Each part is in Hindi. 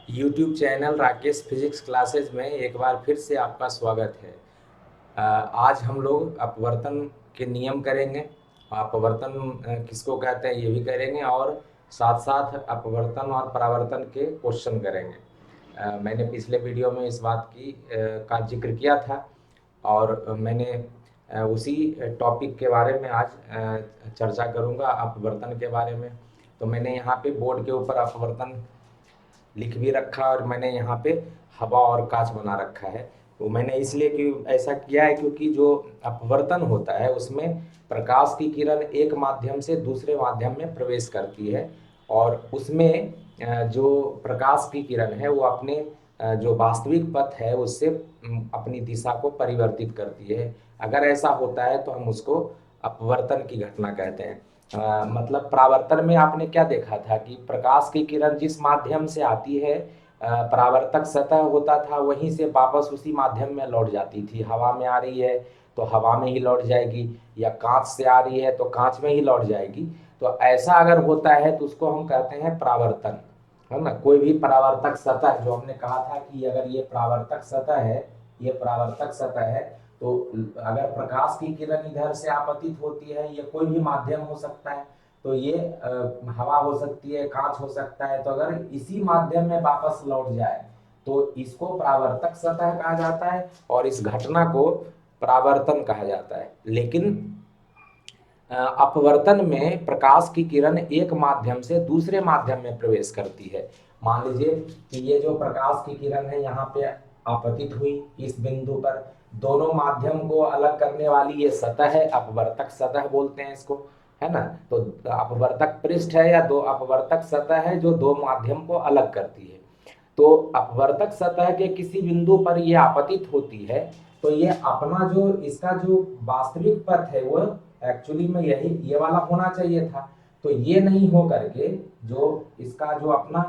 YouTube channel Rakesh physics classes में एक बार फिर से आपका स्वागत है। आज हम लोग अपवर्तन के नियम करेंगे। अपवर्तन किसको कहते हैं ये भी करेंगे और साथ साथ अपवर्तन और परावर्तन के क्वेश्चन करेंगे। मैंने पिछले वीडियो में इस बात का जिक्र किया था और मैंने उसी टॉपिक के बारे में आज चर्चा करूंगा, अपवर्तन के बारे में। तो मैंने यहाँ पे बोर्ड के ऊपर अपवर्तन लिख भी रखा और मैंने यहाँ पे हवा और कांच बना रखा है। तो मैंने इसलिए ऐसा किया है क्योंकि जो अपवर्तन होता है उसमें प्रकाश की किरण एक माध्यम से दूसरे माध्यम में प्रवेश करती है और उसमें जो प्रकाश की किरण है वो अपने जो वास्तविक पथ है उससे अपनी दिशा को परिवर्तित करती है। अगर ऐसा होता है तो हम उसको अपवर्तन की घटना कहते हैं। मतलब परावर्तन में आपने क्या देखा था कि प्रकाश की किरण जिस माध्यम से आती है, परावर्तक सतह होता था, वहीं से वापस उसी माध्यम में लौट जाती थी। हवा में आ रही है तो हवा में ही लौट जाएगी, या कांच से आ रही है तो कांच में ही लौट जाएगी। तो ऐसा अगर होता है तो उसको हम कहते हैं परावर्तन, है ना। कोई भी परावर्तक सतह, जो हमने कहा था कि अगर ये परावर्तक सतह है, ये परावर्तक सतह है, तो अगर प्रकाश की किरण इधर से आपतित होती है, ये कोई भी माध्यम हो सकता है, तो ये हवा हो सकती है, कांच हो सकता है, तो अगर इसी माध्यम में वापस लौट जाए तो इसको परावर्तक सतह कहा जाता है और इस घटना को परावर्तन कहा जाता है। लेकिन अपवर्तन में प्रकाश की किरण एक माध्यम से दूसरे माध्यम में प्रवेश करती है। मान लीजिए कि ये जो प्रकाश की किरण है यहाँ पे आपतित हुई इस बिंदु पर, दोनों माध्यम को अलग करने वाली ये सतह है, अपवर्तक सतह बोलते हैं इसको, है ना। तो अपवर्तक पृष्ठ है या दो अपवर्तक सतह है जो दो माध्यम को अलग करती है। तो अपवर्तक सतह के किसी बिंदु पर ये आपतित होती है, तो ये अपना जो इसका जो वास्तविक पथ है वो एक्चुअली में यही ये वाला होना चाहिए था। तो ये नहीं हो करके जो इसका जो अपना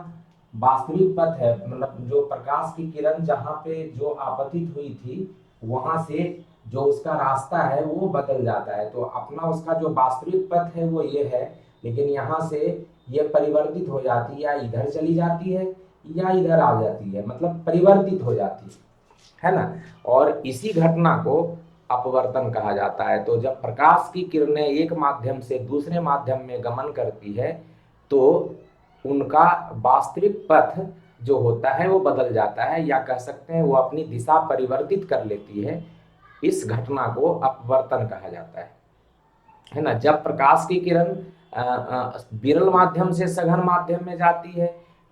वास्तविक पथ है, मतलब जो प्रकाश की किरण जहाँ पे जो आपतित हुई थी वहां से जो उसका रास्ता है वो बदल जाता है। तो अपना उसका जो वास्तविक पथ है वो ये है, लेकिन यहाँ से ये परिवर्तित हो जाती है, या इधर चली जाती है या इधर आ जाती है, मतलब परिवर्तित हो जाती है ना। और इसी घटना को अपवर्तन कहा जाता है। तो जब प्रकाश की किरणें एक माध्यम से दूसरे माध्यम में गमन करती है तो उनका वास्तविक पथ जो होता है वो बदल जाता है, या कह सकते हैं वो अपनी दिशा परिवर्तित कर लेती है। इस घटना को अपवर्तन कहा जाता है ना। जब प्रकाश की किरण विरल माध्यम से सघन माध्यम में जाती है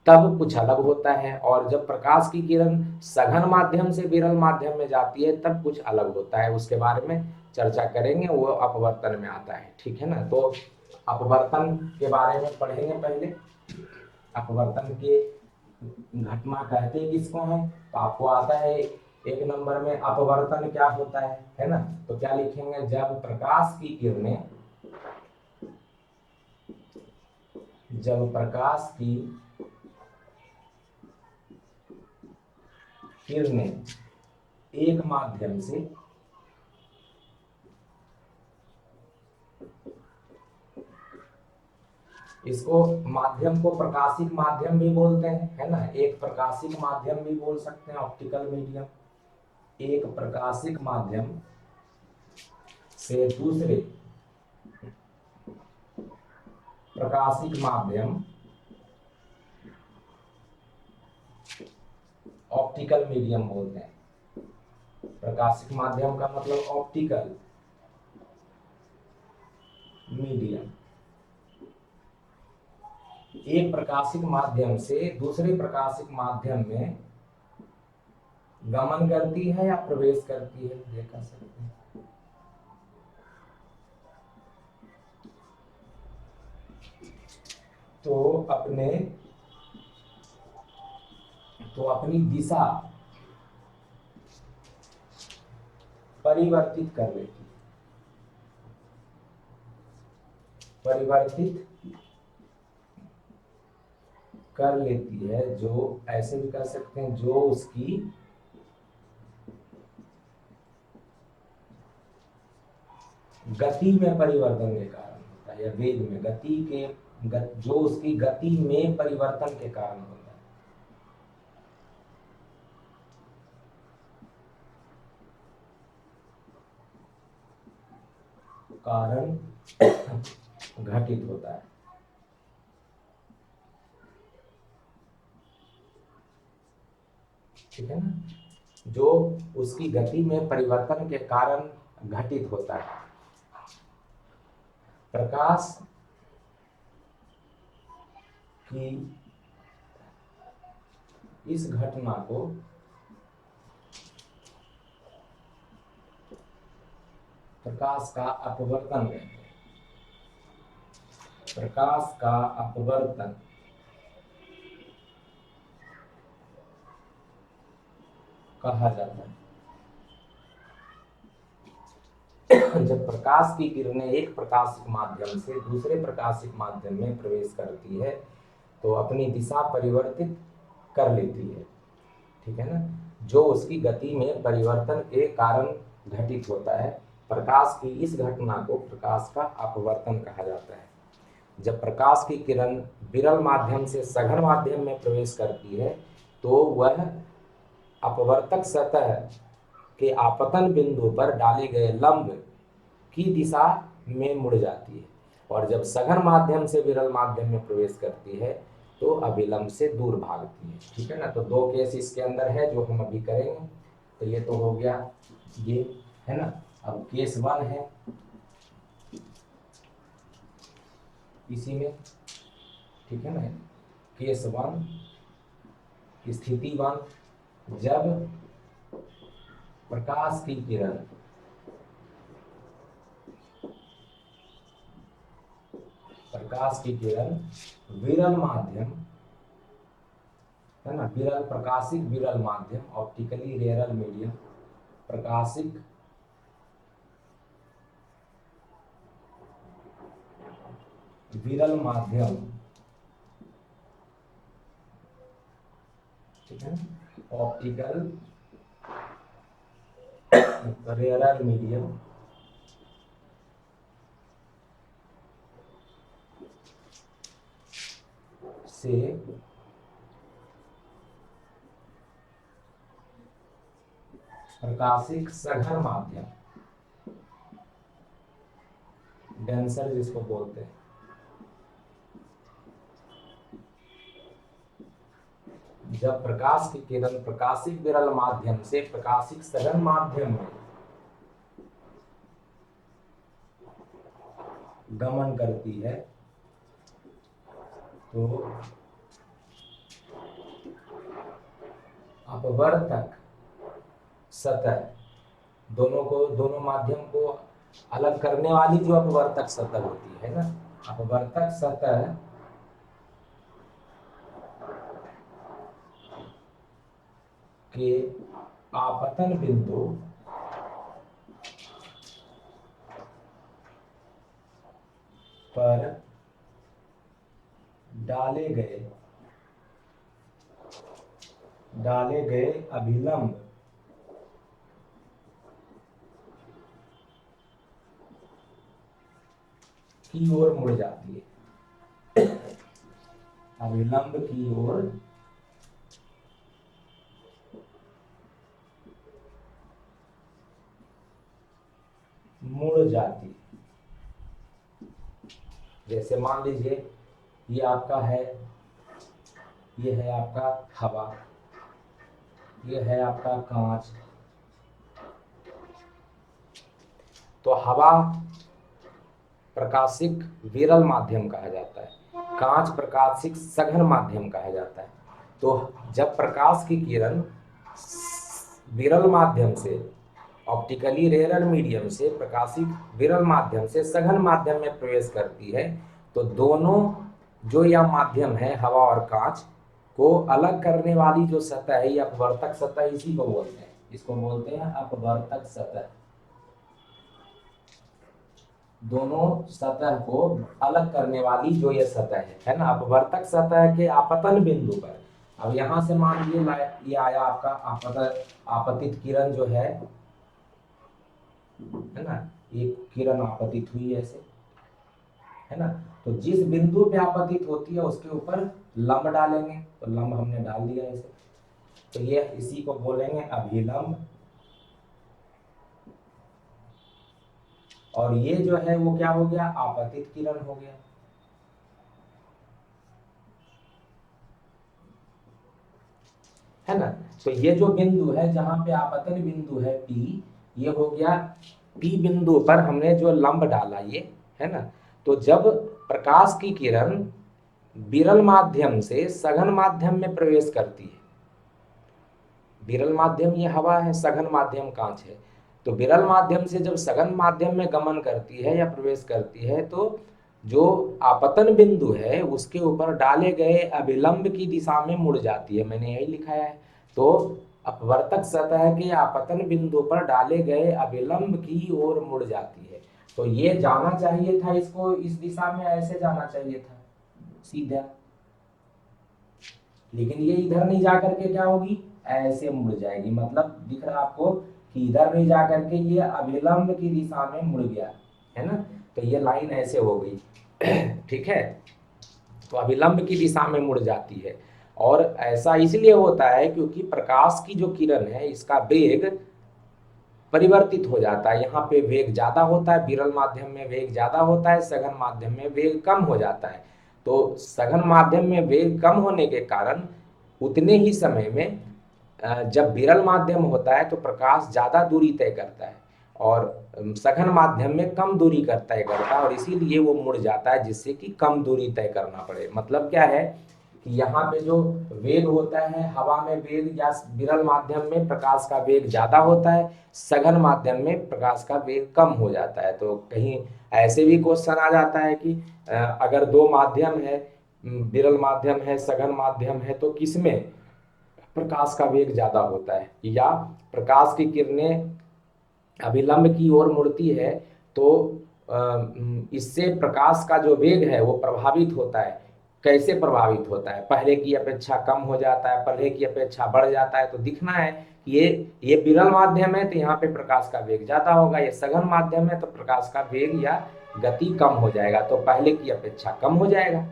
तब कुछ अलग होता है, और जब प्रकाश की किरण सघन माध्यम से विरल माध्यम में जाती है तब कुछ अलग होता है। उसके बारे में चर्चा करेंगे, वो अपवर्तन में आता है, ठीक है ना। तो अपवर्तन के बारे में पढ़ेंगे पहले। अपवर्तन के घटना कहते किसको है, तो आपको आता है एक नंबर में अपवर्तन क्या होता है ना। तो क्या लिखेंगे, जब प्रकाश की किरणें एक माध्यम से इसको माध्यम को प्रकाशिक माध्यम भी बोलते हैं, है ना। एक प्रकाशिक माध्यम भी बोल सकते हैं, ऑप्टिकल मीडियम। एक प्रकाशिक माध्यम से दूसरे प्रकाशिक माध्यम ऑप्टिकल मीडियम बोलते हैं। प्रकाशिक माध्यम का मतलब ऑप्टिकल मीडियम। एक प्रकाशिक माध्यम से दूसरे प्रकाशिक माध्यम में गमन करती है या प्रवेश करती है, देखा सकते हैं। तो अपनी दिशा परिवर्तित कर लेती है, जो ऐसे भी कह सकते हैं, जो उसकी गति में परिवर्तन के कारण होता है, या वेग में जो उसकी गति में परिवर्तन के कारण होता है। कारण घटित होता है। ठीक है ना, जो उसकी गति में परिवर्तन के कारण घटित होता है। प्रकाश की इस घटना को प्रकाश का अपवर्तन कहते हैं। प्रकाश का अपवर्तन कहा जाता है। जब प्रकाश की किरणें एक प्रकाशिक माध्यम से दूसरे प्रकाशिक माध्यम में प्रवेश करती है तो अपनी दिशा परिवर्तित कर लेती है। ठीक है ना, जो उसकी गति में परिवर्तन के कारण घटित होता है। प्रकाश की इस घटना को प्रकाश का अपवर्तन कहा जाता है। जब प्रकाश की किरण विरल माध्यम से सघन माध्यम में प्रवेश करती है तो वह अपवर्तक सतह के आपतन बिंदु पर डाले गए लंब की दिशा में मुड़ जाती है, और जब सघन माध्यम से विरल माध्यम में प्रवेश करती है तो अभिलंब से दूर भागती है। ठीक है ना, तो दो केस इसके अंदर है जो हम अभी करेंगे। तो ये तो हो गया ये, है ना। अब केस 1 है इसी में। ठीक है ना, केस 1 स्थिति 1, जब प्रकाश की किरण विरल माध्यम, है ना, विरल प्रकाशिक विरल माध्यम, ऑप्टिकली रेयरल मीडियम, प्रकाशिक विरल माध्यम, ठीक है, ऑप्टिकल रेयरल मीडियम से प्रकाशिक सघन माध्यम, डेंसर जिसको बोलते हैं, जब प्रकाश की किरण प्रकाशिक विरल माध्यम से प्रकाशिक सघन माध्यम में गमन करती है तो अपवर्तक सतह, दोनों माध्यम को अलग करने वाली जो अपवर्तक सतह होती है ना, अपवर्तक सतह के आपतन बिंदु पर डाले गए अभिलंब की ओर मुड़ जाती है। अभिलंब की ओर मुड़ जाती है। जैसे मान लीजिए ये आपका है, ये है आपका हवा, ये है आपका कांच। तो हवा प्रकाशिक विरल माध्यम कहा जाता है, कांच प्रकाशिक सघन माध्यम कहा जाता है। तो जब प्रकाश की किरण विरल माध्यम से, ऑप्टिकली रेयरल मीडियम से प्रकाशिक विरल माध्यम से सघन माध्यम में प्रवेश करती है तो दोनों जो यह माध्यम है हवा और कांच को अलग करने वाली जो सतह है, ये अपवर्तक सतह, इसी को बोलते हैं, इसको बोलते हैं अपवर्तक सतह। दोनों सतह को अलग करने वाली जो ये सतह है ना, अपवर्तक सतह के आपतन बिंदु पर। अब यहां से मान लीजिए ये आया आपका आपतित किरण जो है ना, एक किरण आपतित हुई ऐसे, है ना। तो जिस बिंदु पे आपतित होती है उसके ऊपर लंब डालेंगे, तो लंब हमने डाल दिया ऐसे। तो ये इसी को बोलेंगे अभिलंब और ये जो है वो क्या हो गया, आपतित किरण हो गया। है ना। तो ये जो बिंदु है जहां पे आपतन बिंदु है P, ये हो गया P बिंदु पर हमने जो लंब डाला ये, है ना। तो जब प्रकाश की किरण विरल माध्यम से सघन माध्यम में प्रवेश करती है, विरल माध्यम ये हवा है, सघन माध्यम कांच है, तो विरल माध्यम से जब सघन माध्यम में गमन करती है या प्रवेश करती है, तो जो आपतन बिंदु है उसके ऊपर डाले गए अभिलंब की दिशा में मुड़ जाती है, मैंने यही लिखा है। तो अपवर्तक सतह के आपतन बिंदु पर डाले गए अभिलंब की ओर मुड़ जाती है। तो ये जाना चाहिए था, इसको इस दिशा में ऐसे जाना चाहिए था सीधा, लेकिन ये इधर नहीं जा करके क्या होगी, ऐसे मुड़ जाएगी। मतलब दिख रहा है आपको कि इधर नहीं जा करके ये अभिलंब की दिशा में मुड़ गया, है ना। तो ये लाइन ऐसे हो गई ठीक है। तो अभिलंब की दिशा में मुड़ जाती है, और ऐसा इसलिए होता है क्योंकि प्रकाश की जो किरण है इसका वेग परिवर्तित हो जाता है। यहाँ पे वेग ज्यादा होता है, विरल माध्यम में वेग ज्यादा होता है, सघन माध्यम में वेग कम हो जाता है। तो सघन माध्यम में वेग कम होने के कारण उतने ही समय में जब विरल माध्यम होता है तो प्रकाश ज्यादा दूरी तय करता है, और सघन माध्यम में कम दूरी तय करता है, और इसीलिए वो मुड़ जाता है जिससे कि कम दूरी तय करना पड़े। मतलब क्या है कि यहाँ पे जो वेग होता है हवा में वेग या विरल माध्यम में प्रकाश का वेग ज्यादा होता है, सघन माध्यम में प्रकाश का वेग कम हो जाता है। तो कहीं ऐसे भी क्वेश्चन आ जाता है कि अगर दो माध्यम है, विरल माध्यम है, सघन माध्यम है, तो किसमें प्रकाश का वेग ज्यादा होता है, या प्रकाश की किरणें अभिलंब की ओर मुड़ती है तो इससे प्रकाश का जो वेग है वो प्रभावित होता है। कैसे प्रभावित होता है, पहले की अपेक्षा कम हो जाता है, पहले की अपेक्षा बढ़ जाता है। तो दिखना है कि ये विरल माध्यम है तो यहाँ पे प्रकाश का वेग ज्यादा होगा, ये सघन माध्यम है तो प्रकाश का वेग या गति कम हो जाएगा, तो पहले की अपेक्षा कम हो जाएगा।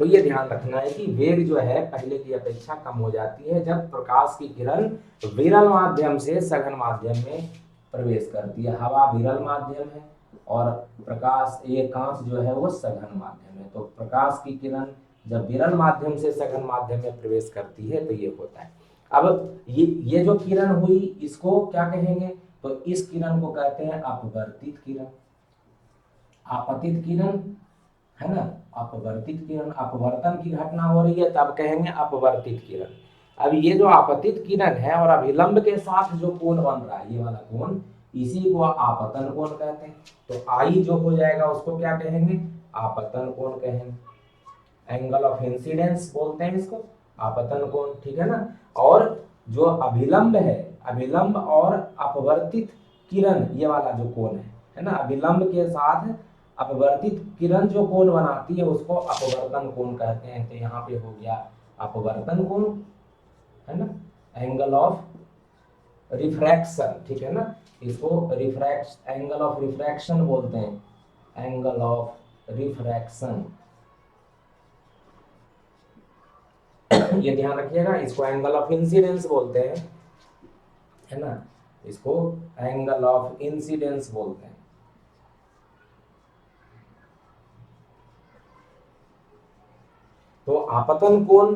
तो ये ध्यान रखना है कि वेग जो है पहले की अपेक्षा कम हो जाती है जब प्रकाश की किरण विरल माध्यम से सघन माध्यम में प्रवेश करती है। हवा विरल माध्यम है और प्रकाश ये कांच जो है वो सघन माध्यम है। तो प्रकाश की किरण जब विरल माध्यम से सघन माध्यम में प्रवेश करती है तो ये होता है। अब ये जो किरण हुई इसको क्या कहेंगे, तो इस किरण को कहते हैं अपवर्तित किरण। आपतित किरण है ना, अपवर्तित किरण, अपवर्तन की घटना हो रही है तब कहेंगे अपवर्तित किरण। अब ये जो आपतित किरण है और अभिलंब के साथ जो कोण बन रहा है ये वाला कोण, इसी को आपतन कोण कहते हैं। तो आई जो हो जाएगा उसको क्या कहेंगे, आपतन कोण कहेंगे। एंगल ऑफ इंसिडेंस बोलते हैं इसको, आपतन कोण, ठीक है ना। और जो अभिलंब है, अभिलंब और अपवर्तित किरण ये वाला जो कोण है ना, अभिलंब के साथ अपवर्तित किरण जो कोण बनाती है उसको अपवर्तन कोण कहते हैं। तो यहाँ पे हो गया अपवर्तन कोण, है ना, एंगल ऑफ रिफ्रैक्शन, ठीक है ना, इसको एंगल ऑफ रिफ्रैक्शन बोलते हैं, एंगल ऑफ रिफ्रैक्शन ये ध्यान रखिएगा। इसको एंगल ऑफ इंसिडेंस बोलते हैं, है ना, इसको एंगल ऑफ इंसिडेंस बोलते हैं। तो आपतन कोण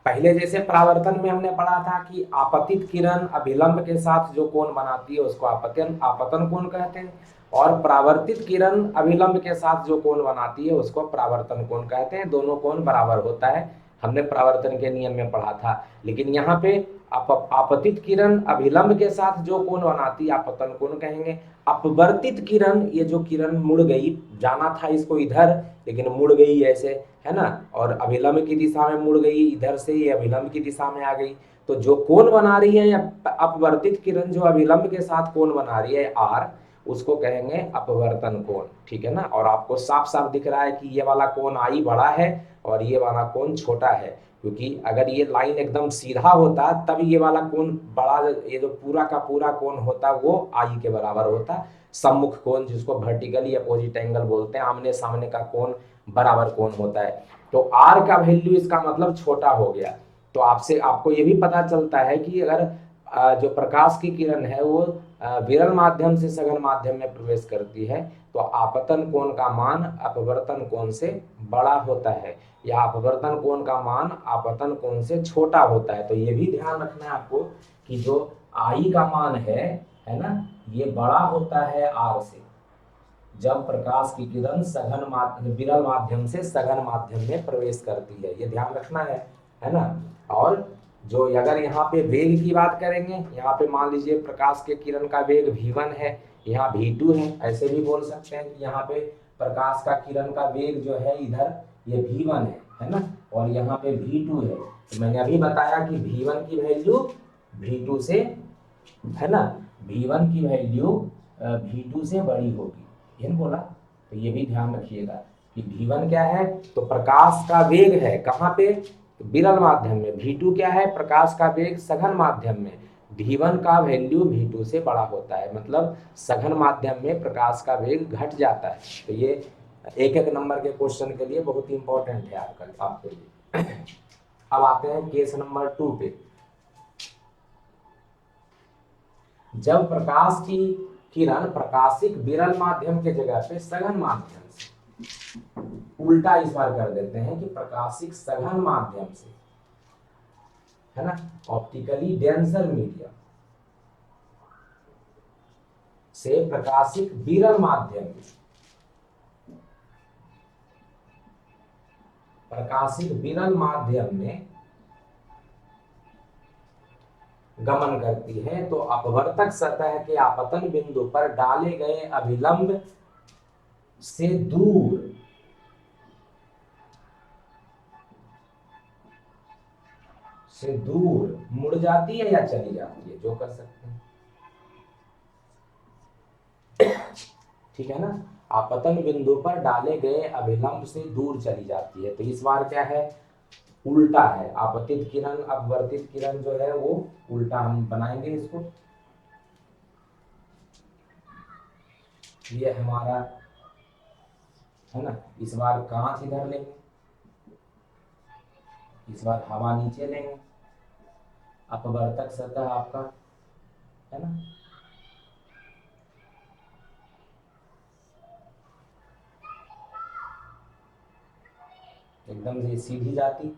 पहले जैसे परावर्तन में हमने पढ़ा था कि आपतित किरण अभिलंब के साथ जो कोण बनाती है उसको आपतन कोण कहते हैं, और परावर्तित किरण अभिलंब के साथ जो कोण बनाती है उसको परावर्तन कोण कहते हैं। दोनों कोण बराबर होता है, हमने परावर्तन के नियम में पढ़ा था। लेकिन यहाँ पे आपतित किरण अभिलंब के साथ जो कोण बनाती है आपतन कोण कहेंगे। अपवर्तित किरण, ये जो किरण मुड़ गई, जाना था इसको इधर लेकिन मुड़ गई ऐसे, है ना, और अभिलंब की दिशा में मुड़ गई, इधर से ये अभिलंब की दिशा में आ गई। तो जो कोण बना रही है या अपवर्तित किरण जो अभिलंब के साथ कोण बना रही है आर, उसको कहेंगे अपवर्तन कोण, ठीक है ना। और आपको साफ साफ दिख रहा है कि ये वाला कोण आई बड़ा है और ये वाला कोण छोटा है, क्योंकि अगर ये लाइन एकदम सीधा होता तब ये वाला कोण बड़ा, ये जो पूरा का पूरा कोण होता वो आई के बराबर होता। सम्मुख कोण जिसको वर्टिकली अपोजिट एंगल बोलते हैं, आमने सामने का कोण बराबर कोण होता है। तो आर का वैल्यू इसका मतलब छोटा हो गया। तो आपको ये भी पता चलता है कि अगर जो प्रकाश की किरण है वो विरल माध्यम से सघन माध्यम में प्रवेश करती है तो आपतन कोण का मान अपवर्तन कोण से बड़ा होता है या अपवर्तन कोण का मान आपतन कोण से छोटा होता है। तो ये भी ध्यान रखना है आपको कि जो आई का मान है ना, ये बड़ा होता है आर से जब प्रकाश की किरण सघन माध्यम विरल माध्यम से सघन माध्यम में प्रवेश करती है, ये ध्यान रखना है ना। और जो अगर यहाँ पे वेग की बात करेंगे, यहाँ पे मान लीजिए प्रकाश के किरण का वेग v1 है, यहाँ v2 है, ऐसे भी बोल सकते हैं कि यहाँ पे प्रकाश का किरण का वेग जो है इधर ये v1 है ना, और यहाँ पे v2 है। तो मैंने अभी बताया कि v1 की वैल्यू v2 से, है ना, v1 की वैल्यू v2 से बड़ी होगी, ये बोला। तो ये भी ध्यान रखिएगा कि v1 क्या है, तो प्रकाश का वेग है कहाँ पे, विरल माध्यम में। v2 क्या है, प्रकाश का वेग सघन माध्यम में। v1 का वैल्यू v2 से बड़ा होता है, मतलब सघन माध्यम में प्रकाश का वेग घट जाता है। तो ये एक एक नंबर के क्वेश्चन के लिए बहुत इंपॉर्टेंट है आपके लिए। अब आते हैं केस नंबर 2 पे। जब प्रकाश की किरण प्रकाशिक विरल माध्यम के जगह पे सघन माध्यम से, उल्टा इस बार कर देते हैं कि प्रकाशिक सघन माध्यम से, है ना, ऑप्टिकली डेंसर मीडियम से प्रकाशिक विरल माध्यम में, प्रकाशिक विरल माध्यम में गमन करती है तो अपवर्तक सतह के आपतन बिंदु पर डाले गए अभिलंब से दूर मुड़ जाती है या चली जाती है, जो कर सकते हैं, ठीक है ना। आपतन बिंदु पर डाले गए अभिलंब से दूर चली जाती है। तो इस बार क्या है, उल्टा है। आपतित किरण अपवर्तित किरण जो है वो उल्टा हम बनाएंगे इसको। ये हमारा है ना, इस बार कांच इधर लेंगे, इस बार हवा नीचे लेंगे, अपवर्तक सतह आपका, है ना, एकदम से सीधी जाती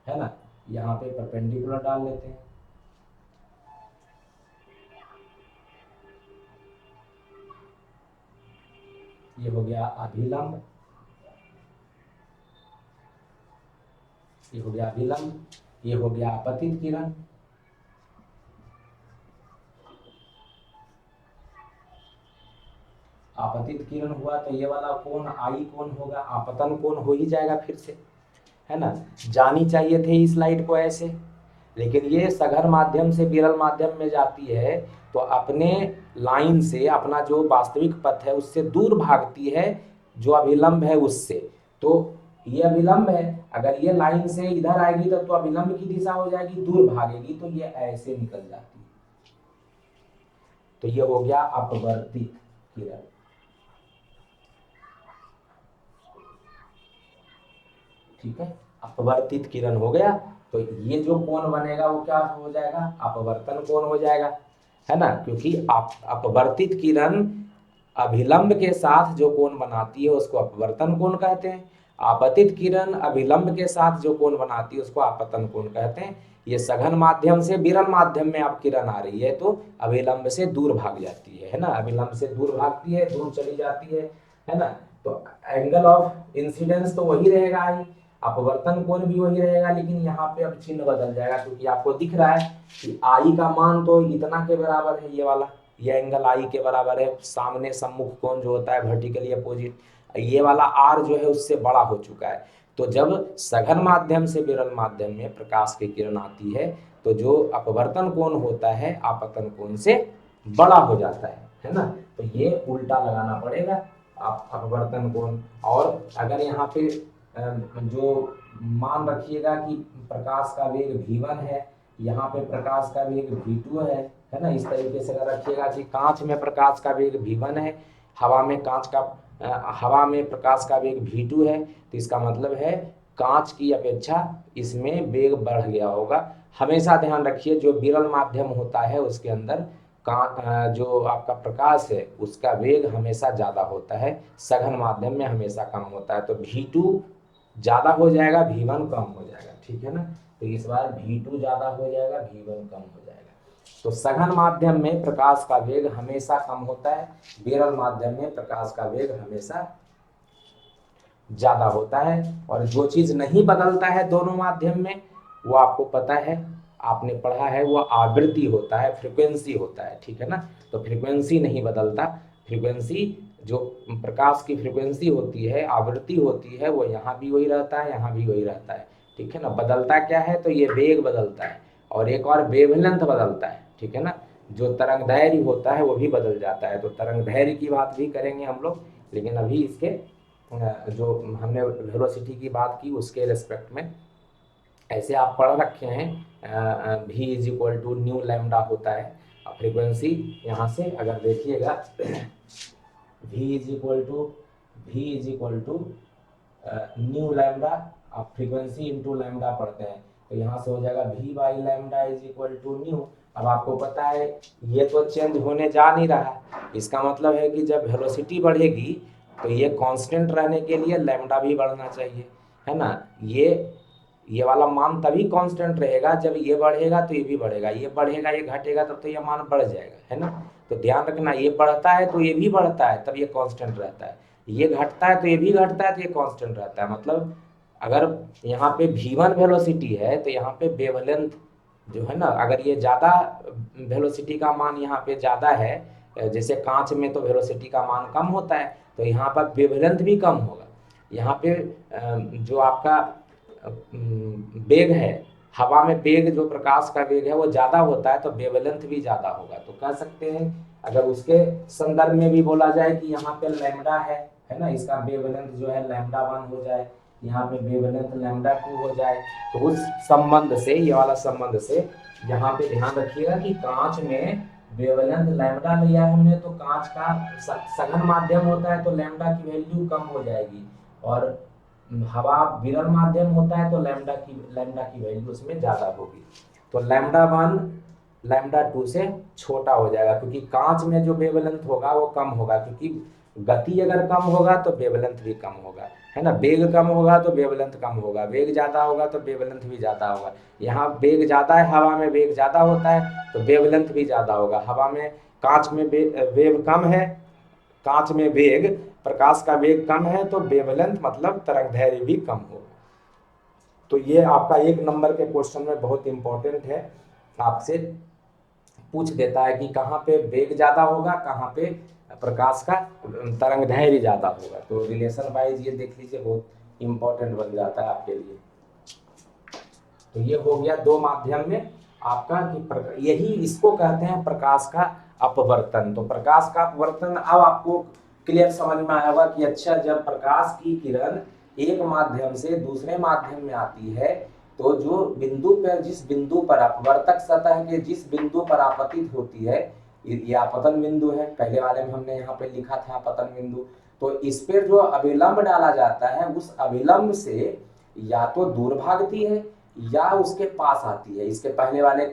है ना, यहाँ पे परपेंडिकुलर डाल लेते हैं। ये हो गया अभिलंब, ये हो गया अभिलंब, ये हो गया आपतित किरण। आपतित किरण हुआ तो ये वाला कोण आई कोण होगा, आपतन कोण हो ही जाएगा फिर से, है ना। जानी चाहिए थे इस लाइट को ऐसे, लेकिन ये सघन माध्यम से विरल माध्यम में जाती है तो अपने लाइन से, अपना जो वास्तविक पथ है उससे दूर भागती है, जो अभिलंब है उससे। तो ये अभिलंब है, अगर ये लाइन से इधर आएगी तो अभिलंब की दिशा हो जाएगी, दूर भागेगी तो ये ऐसे निकल जाती है। तो ये हो गया अपवर्तित किरण। ठीक है, अपवर्तित किरण हो गया तो ये जो कोण बनेगा वो क्या हो जाएगा, अपवर्तन कोण हो जाएगा, है ना, क्योंकि अपवर्तित किरण अभिलंब के साथ जो कोण बनाती है उसको अपवर्तन कोण कहते हैं। आपतित किरण अभिलंब के साथ जो कोण बनाती है उसको आपतन कोण कहते हैं। ये सघन माध्यम से विरल माध्यम में आप किरण आ रही है तो अभिलंब से दूर भाग जाती है ना, अभिलंब से दूर भागती है, दूर चली जाती है ना। तो एंगल ऑफ इंसिडेंस तो वही रहेगा ही, अपवर्तन कोण भी वही रहेगा, लेकिन यहाँ पे अब चिन्ह बदल जाएगा क्योंकि आपको दिख रहा है कि आई का मान तो इतना के बराबर है, ये वाला, ये एंगल आई के बराबर है। सामने सम्मुख कोण जो होता है वर्टिकली अपोजिट, ये वाला आर जो है उससे बड़ा हो चुका है। तो जब सघन माध्यम से विरल माध्यम में प्रकाश की किरण आती है तो जो अपवर्तन कोण होता है आपतन कोण से बड़ा हो जाता है ना। तो ये उल्टा लगाना पड़ेगा अपवर्तन कोण। और अगर यहाँ पे जो मान रखिएगा कि प्रकाश का वेग v1 है, यहाँ पे प्रकाश का वेग v2 है ना, इस तरीके से अगर रखिएगा कि कांच में प्रकाश का वेग v1 है, हवा में प्रकाश का वेग v2 है, तो इसका मतलब है कांच की अपेक्षा इसमें वेग बढ़ गया होगा। हमेशा ध्यान रखिए जो विरल माध्यम होता है उसके अंदर जो आपका प्रकाश है उसका वेग हमेशा ज़्यादा होता है, सघन माध्यम में हमेशा कम होता है। तो V2 ज़्यादा हो जाएगा, V1 कम हो जाएगा, ठीक है ना। तो इस बार V2 ज़्यादा हो जाएगा, V1 कम हो जाएगा। तो सघन माध्यम में प्रकाश का वेग हमेशा कम होता है, विरल माध्यम में प्रकाश का वेग हमेशा ज़्यादा होता है। और जो चीज़ नहीं बदलता है दोनों माध्यम में, वो आपको पता है, आपने पढ़ा है, वो आवृत्ति होता है, फ्रीक्वेंसी होता है, ठीक है ना। तो फ्रीक्वेंसी नहीं बदलता, फ्रीक्वेंसी जो प्रकाश की फ्रीक्वेंसी होती है, आवृत्ति होती है, वो यहाँ भी वही रहता है, यहाँ भी वही रहता है, ठीक है ना। बदलता क्या है, तो ये वेग बदलता है और एक और वेवलेंथ बदलता है, ठीक है ना। जो तरंग दैर्घ्य होता है वो भी बदल जाता है। तो तरंग दैर्घ्य की बात भी करेंगे हम लोग, लेकिन अभी इसके जो हमने वेलोसिटी की बात की उसके रेस्पेक्ट में, ऐसे आप पढ़ रखे हैं v is equal to nu lambda होता है। फ्रीक्वेंसी यहाँ से अगर देखिएगा v is equal to nu lambda, आप फ्रीक्वेंसी इंटू लैम्डा पढ़ते हैं, तो यहाँ से हो जाएगा v by lambda is equal to nu. अब आपको पता है ये तो चेंज होने जा नहीं रहा, इसका मतलब है कि जब वेलोसिटी बढ़ेगी तो ये कांस्टेंट रहने के लिए लैम्डा भी बढ़ना चाहिए, है ना। ये वाला मान तभी कांस्टेंट रहेगा जब ये बढ़ेगा तो ये भी बढ़ेगा, ये बढ़ेगा ये घटेगा तब तो ये मान बढ़ जाएगा, है ना। तो ध्यान रखना, ये बढ़ता है तो ये भी बढ़ता है तब ये कांस्टेंट रहता है, ये घटता है तो ये भी घटता है तो ये कांस्टेंट रहता है। मतलब अगर यहाँ पे v1 वेलोसिटी है तो यहाँ पे वेवलेंथ जो है ना, अगर ये ज़्यादा वेलोसिटी का मान यहाँ पे ज़्यादा है, जैसे कांच में तो वेलोसिटी का मान कम होता है, तो यहाँ पर वेवलेंथ भी कम होगा। यहाँ पे जो आपका वेग है, हवा में वेग, जो प्रकाश का वेग है वो ज़्यादा होता है तो वेवलेंथ भी ज़्यादा होगा। तो कह सकते हैं अगर उसके संदर्भ में भी बोला जाए कि यहाँ पे लैम्डा है ना, इसका वेवलेंथ जो है λ1 हो जाए, यहाँ पे वेवलेंथ λ2 हो जाए, तो उस संबंध से, ये वाला संबंध से यहाँ पे ध्यान रखिएगा कि कांच में वेवलेंथ लैम्डा लिया है हमने, तो कांच का सघन माध्यम होता है तो लैम्डा की वैल्यू कम हो जाएगी, और हवा विरल माध्यम होता है तो लैम्डा की वैल्यू उसमें ज़्यादा होगी। तो λ1 λ2 से छोटा हो जाएगा, क्योंकि कांच में जो वेवलेंथ होगा वो कम होगा, क्योंकि गति अगर कम होगा तो वेवलेंथ भी कम होगा, है ना। वेग कम होगा तो वेवलेंथ कम होगा, वेग ज़्यादा होगा तो वेवलेंथ भी ज़्यादा होगा। यहाँ वेग ज़्यादा है, हवा में वेग ज़्यादा होता है तो वेवलेंथ भी ज़्यादा होगा। हवा में, कांच में वेग कम है, कांच में वेग, प्रकाश का वेग कम है तो वेवलेंथ मतलब तरंगदैर्घ्य भी कम होगा। तो ये आपका 1 नंबर के क्वेश्चन में बहुत इंपॉर्टेंट है, आपसे पूछ देता है कि कहाँ पे वेग ज़्यादा होगा, कहाँ पे प्रकाश का तरंगदैर्घ्य ज़्यादा होगा। तो रिलेशन वाइज ये देख लीजिए, बहुत इंपॉर्टेंट बन जाता है आपके लिए। तो ये हो गया 2 माध्यम में आपका कि यही इसको कहते हैं प्रकाश का अपवर्तन। तो प्रकाश का अपवर्तन अब आपको क्लियर समझ में आया होगा कि अच्छा, जब प्रकाश की किरण एक माध्यम से दूसरे माध्यम में आती है तो जो बिंदु पर, जिस बिंदु पर अपवर्तक सतह के जिस बिंदु पर आपतित होती है, ये आपतन बिंदु है, पहले वाले में हमने यहाँ पे लिखा था आपतन बिंदु। तो इस पर जो अभिलंब डाला जाता है, उस अभिलंब से या तो दूर भागती है या उसके पास आती है। इसके पहले वाले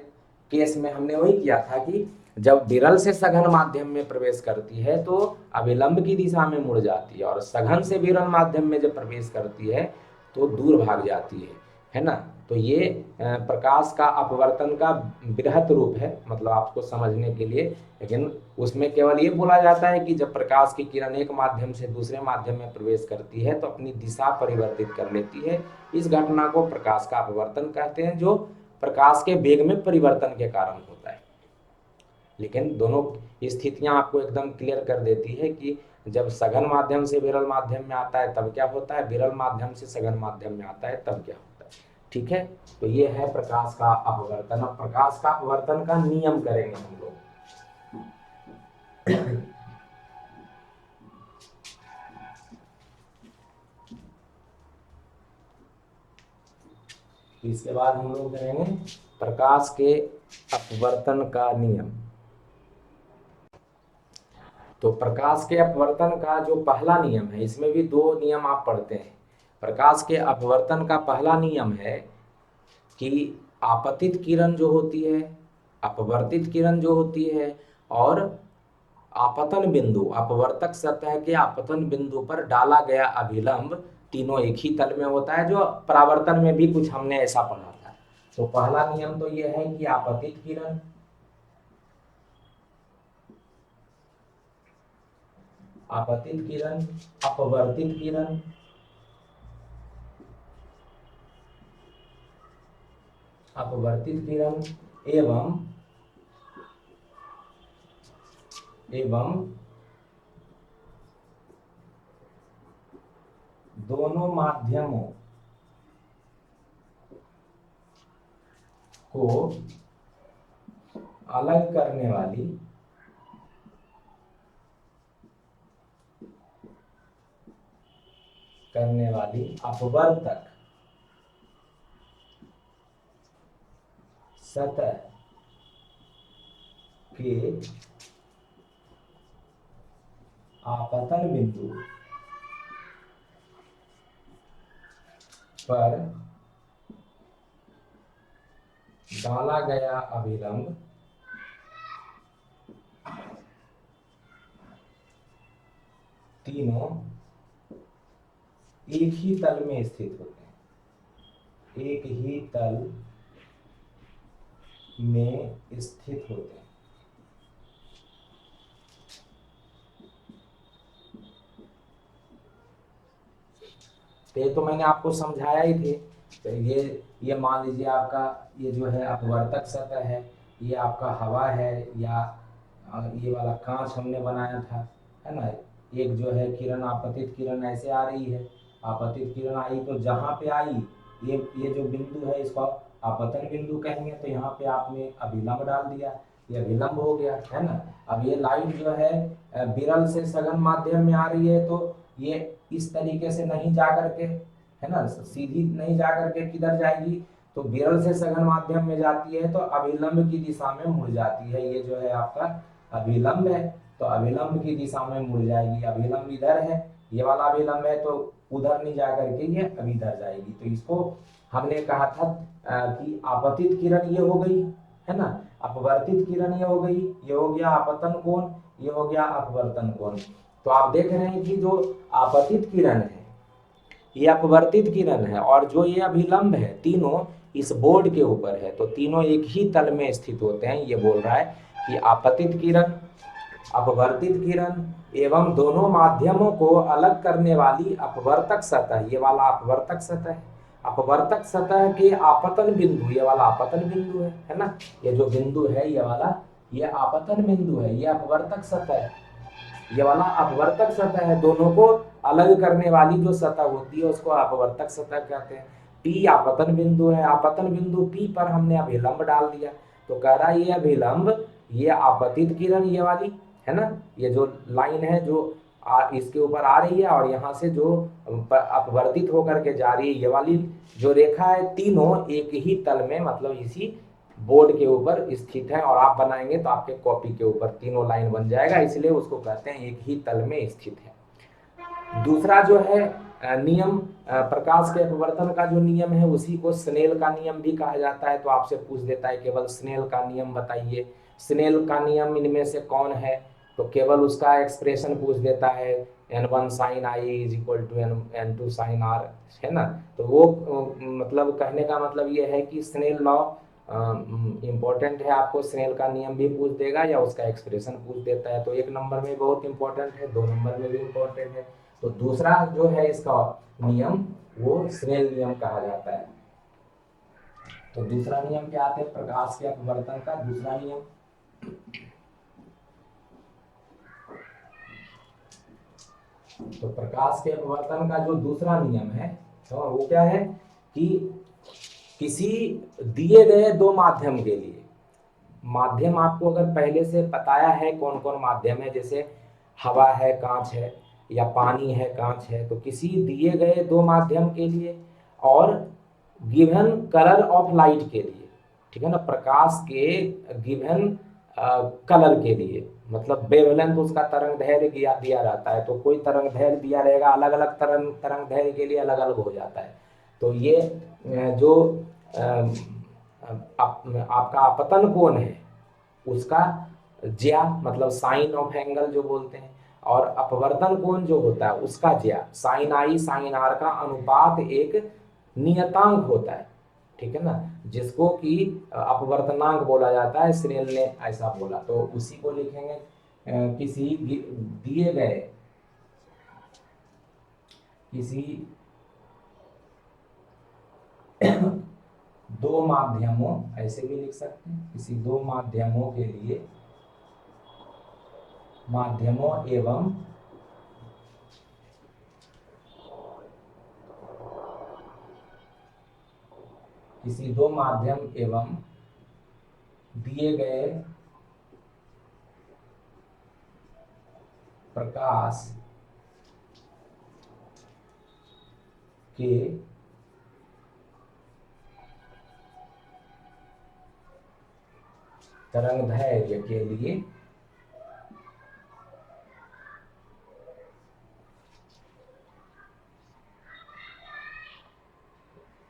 केस में हमने वही किया था कि जब विरल से सघन माध्यम में प्रवेश करती है तो अभिलंब की दिशा में मुड़ जाती है, और सघन से विरल माध्यम में जब प्रवेश करती है तो दूर भाग जाती है ना। तो ये प्रकाश का अपवर्तन का बृहत रूप है, मतलब आपको समझने के लिए। लेकिन उसमें केवल ये बोला जाता है कि जब प्रकाश की किरण एक माध्यम से दूसरे माध्यम में प्रवेश करती है तो अपनी दिशा परिवर्तित कर लेती है। इस घटना को प्रकाश का अपवर्तन कहते हैं, जो प्रकाश के वेग में परिवर्तन के कारण होता है। लेकिन दोनों स्थितियां आपको एकदम क्लियर कर देती है कि जब सघन माध्यम से विरल माध्यम में आता है तब क्या होता है, विरल माध्यम से सघन माध्यम में आता है तब क्या होता है, ठीक है। तो ये है प्रकाश का अपवर्तन। अब प्रकाश का अपवर्तन का नियम करेंगे हम लोग। इसके बाद हम लोग करेंगे प्रकाश के अपवर्तन का नियम। तो प्रकाश के अपवर्तन का जो पहला नियम है, इसमें भी 2 नियम आप पढ़ते हैं। प्रकाश के अपवर्तन का पहला नियम है कि आपतित किरण जो होती है, अपवर्तित किरण जो होती है, और आपतन बिंदु, अपवर्तक सतह के आपतन बिंदु पर डाला गया अभिलंब तीनों एक ही तल में होता है, जो परावर्तन में भी कुछ हमने ऐसा पढ़ा था। तो पहला नियम तो यह है कि आपतित किरण, अपवर्तित किरण एवं दोनों माध्यमों को अलग करने वाली अपवर्तक सतह के आपतन बिंदु पर डाला गया अभिलंब तीनों एक ही तल में स्थित होते हैं, एक ही तल में स्थित होते हैं। तो मैंने आपको समझाया ही थे। तो ये मान लीजिए आपका ये जो है अपवर्तक सतह है, ये आपका हवा है, या ये वाला कांच हमने बनाया था, है ना। एक जो है किरण, आपतित किरण ऐसे आ रही है, आपतित किरण आई तो जहां पे आई ये जो बिंदु है इसको आपतन बिंदु कहेंगे। तो यहाँ पे आपने अभिलंब डाल दिया, ये अभिलंब हो गया, है ना। अब ये लाइट जो है विरल से सघन माध्यम में आ रही है, तो ये इस तरीके से नहीं जा करके, है ना, सीधी नहीं जा करके किधर जाएगी, तो विरल से सघन माध्यम में जाती है तो अभिलंब की दिशा में मुड़ जाती है। ये जो है आपका अभिलंब है, तो अभिलंब की दिशा में मुड़ जाएगी। अभिलंब इधर है, ये वाला अभिलंब है, तो उधर नहीं जा करके ये अब इधर जाएगी। तो इसको हमने कहा था कि आपतित किरण ये हो गई, है ना, अपवर्तित किरण ये हो गई, ये हो गया आपतन कोण, ये हो गया अपवर्तन कोण। तो आप देख रहे हैं कि जो आपतित किरण है, ये अपवर्तित किरण है, और जो ये अभिलंब है, तीनों इस बोर्ड के ऊपर है, तो तीनों एक ही तल में स्थित होते हैं। ये बोल रहा है कि आपतित किरण, अपवर्तित किरण एवं दोनों माध्यमों को अलग करने वाली अपवर्तक सतह, ये वाला अपवर्तक सतह, अपवर्तक सतह के आपतन बिंदु, ये वाला आपतन बिंदु है ना, ये जो बिंदु है ये वाला, ये आपतन बिंदु है, ये अपवर्तक सतह है, ये वाला अपवर्तक सतह है। दोनों को अलग करने वाली जो सतह होती है उसको अपवर्तक सतह कहते हैं। P आपतन बिंदु है, आपतन बिंदु P पर हमने अभिलंब डाल दिया, तो कह रहा है ये अभिलंब, ये आपतित किरण ये वाली, है ना, ये जो लाइन है जो इसके ऊपर आ रही है, और यहाँ से जो अपवर्तित होकर के जा रही है, ये वाली जो रेखा है, तीनों एक ही तल में, मतलब इसी बोर्ड के ऊपर स्थित है। और आप बनाएंगे तो आपके कॉपी के ऊपर तीनों लाइन बन जाएगा, इसलिए उसको कहते हैं एक ही तल में स्थित है। दूसरा जो है नियम, प्रकाश के अपवर्तन का जो नियम है, उसी को स्नेल का नियम भी कहा जाता है। तो आपसे पूछ देता है केवल स्नेल का नियम बताइए, स्नेल का नियम इनमें से कौन है, तो केवल उसका एक्सप्रेशन पूछ देता है, n1 sin i is equal to n2 sin r, है ना। तो वो मतलब कहने का मतलब ये है कि स्नेल लॉ इम्पोर्टेंट है, आपको स्नेल का नियम भी पूछ देगा या उसका एक्सप्रेशन पूछ देता है। तो 1 नंबर में बहुत इंपॉर्टेंट है, 2 नंबर में भी इंपॉर्टेंट है। तो दूसरा जो है इसका नियम, वो स्नेल नियम कहा जाता है। तो दूसरा नियम क्या आता है प्रकाश के अपवर्तन का? दूसरा नियम, तो प्रकाश के अपवर्तन का जो दूसरा नियम है, तो वो क्या है कि किसी दिए गए दो माध्यम के लिए, माध्यम आपको अगर पहले से बताया है कौन कौन माध्यम है, जैसे हवा है, कांच है, या पानी है, कांच है, तो किसी दिए गए दो माध्यम के लिए और गिवन कलर ऑफ लाइट के लिए, ठीक है ना, प्रकाश के गिवन कलर के लिए, मतलब वेवलेंथ उसका तरंग दैर्घ्य दिया रहता है, तो कोई तरंग दैर्घ्य दिया रहेगा, अलग अलग तरंग दैर्घ्य के लिए अलग अलग हो जाता है। तो ये जो आपका आपतन कोण है, उसका ज्या मतलब साइन ऑफ एंगल जो बोलते हैं, और अपवर्तन कोण जो होता है उसका ज्या, साइन आई साइन आर का अनुपात एक नियतांक होता है, ठीक है ना, जिसको कि अपवर्तनांक बोला जाता है। स्नेल ने ऐसा बोला, तो उसी को लिखेंगे किसी दिए गए किसी दो माध्यमों, ऐसे भी लिख सकते हैं, किसी दो माध्यमों के लिए, माध्यमों एवं किसी दो माध्यम एवं दिए गए प्रकाश के तरंगदैर्घ्य के लिए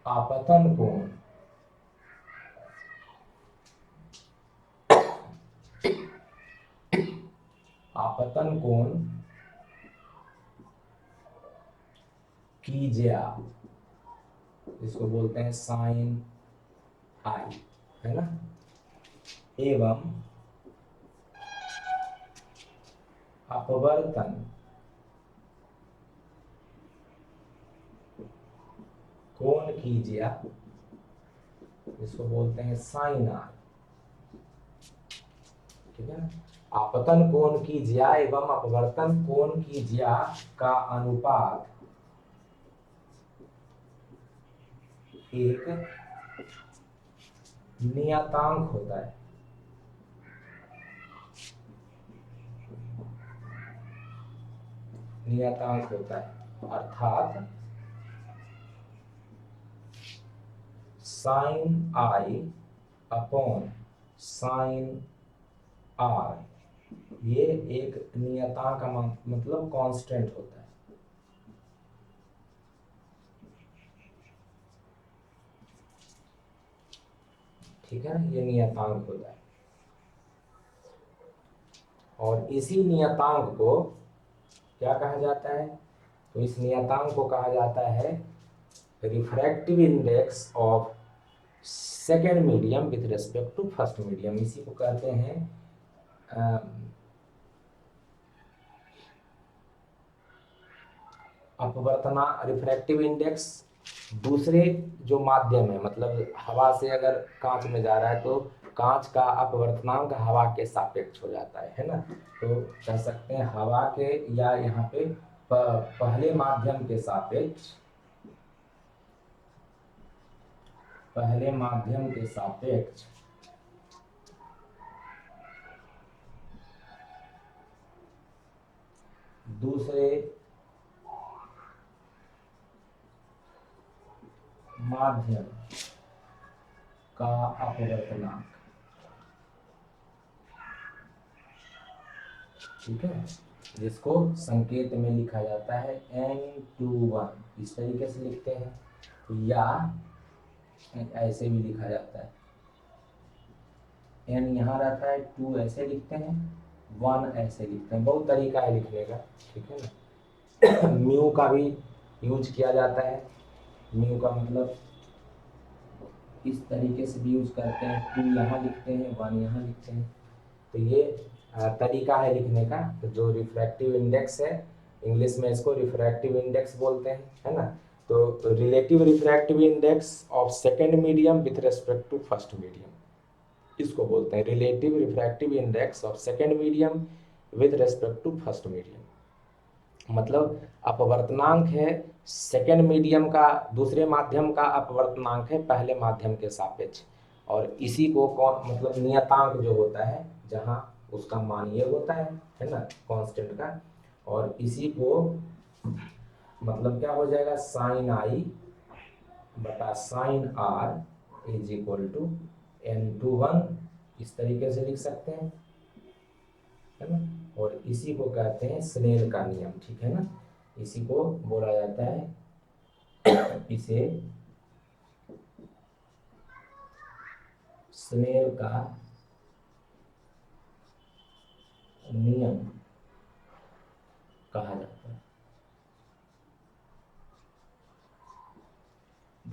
आपतन कोण आपतन कोण की ज्या, इसको बोलते हैं साइन आई, है ना, एवं अपवर्तन कोण की ज्या, इसको बोलते हैं साइन आर, ठीक है ना। आपतन कोण की ज्या एवं अपवर्तन कोण की ज्या का अनुपात एक नियतांक होता है, नियतांक होता है, अर्थात sine I upon sine R, ये एक नियतांक का मतलब कांस्टेंट होता है, ठीक है ना, ये नियतांक होता है। और इसी नियतांक को क्या कहा जाता है, तो इस नियतांक को कहा जाता है refractive index of second medium with respect to first medium. इसी को कहते हैं अपवर्तना रिफ्रैक्टिव इंडेक्स दूसरे जो माध्यम है, मतलब हवा से अगर कांच में जा रहा है तो कांच का अपवर्तनांक हवा के सापेक्ष हो जाता है ना, तो कह सकते हैं हवा के या यहाँ पे पहले माध्यम के सापेक्ष, पहले माध्यम के सापेक्ष दूसरे माध्यम का अपवर्तनांक, ठीक है, जिसको संकेत में लिखा जाता है n21, इस तरीके से लिखते हैं, या ऐसे भी लिखा जाता है, n यहाँ रहता है, 2 ऐसे लिखते हैं, 1 ऐसे लिखते हैं, बहुत तरीका है लिखने का, ठीक है ना। म्यू का भी यूज किया जाता है, म्यू का मतलब इस तरीके से भी यूज करते हैं, 2 यहाँ लिखते हैं, 1 यहाँ लिखते हैं, तो ये तरीका है लिखने का। तो जो रिफ्रैक्टिव इंडेक्स है, इंग्लिश में इसको रिफ्रैक्टिव इंडेक्स बोलते हैं, है ना, तो relative refractive index of second medium with respect to first medium, इसको बोलते हैं relative refractive index of second medium with respect to first medium, मतलब अपवर्तनांक है सेकेंड मीडियम का, दूसरे माध्यम का अपवर्तनांक है पहले माध्यम के सापेक्ष, और इसी को कौन मतलब नियतांक जो होता है जहाँ उसका मान ये होता है ना, कांस्टेंट का, और इसी को मतलब क्या हो जाएगा, साइन आई बटा sine R is equal to n21, इस तरीके से लिख सकते हैं, है ना, और इसी को कहते हैं स्नेल का नियम, ठीक है ना, इसी को बोला जाता है, इसे स्नेल का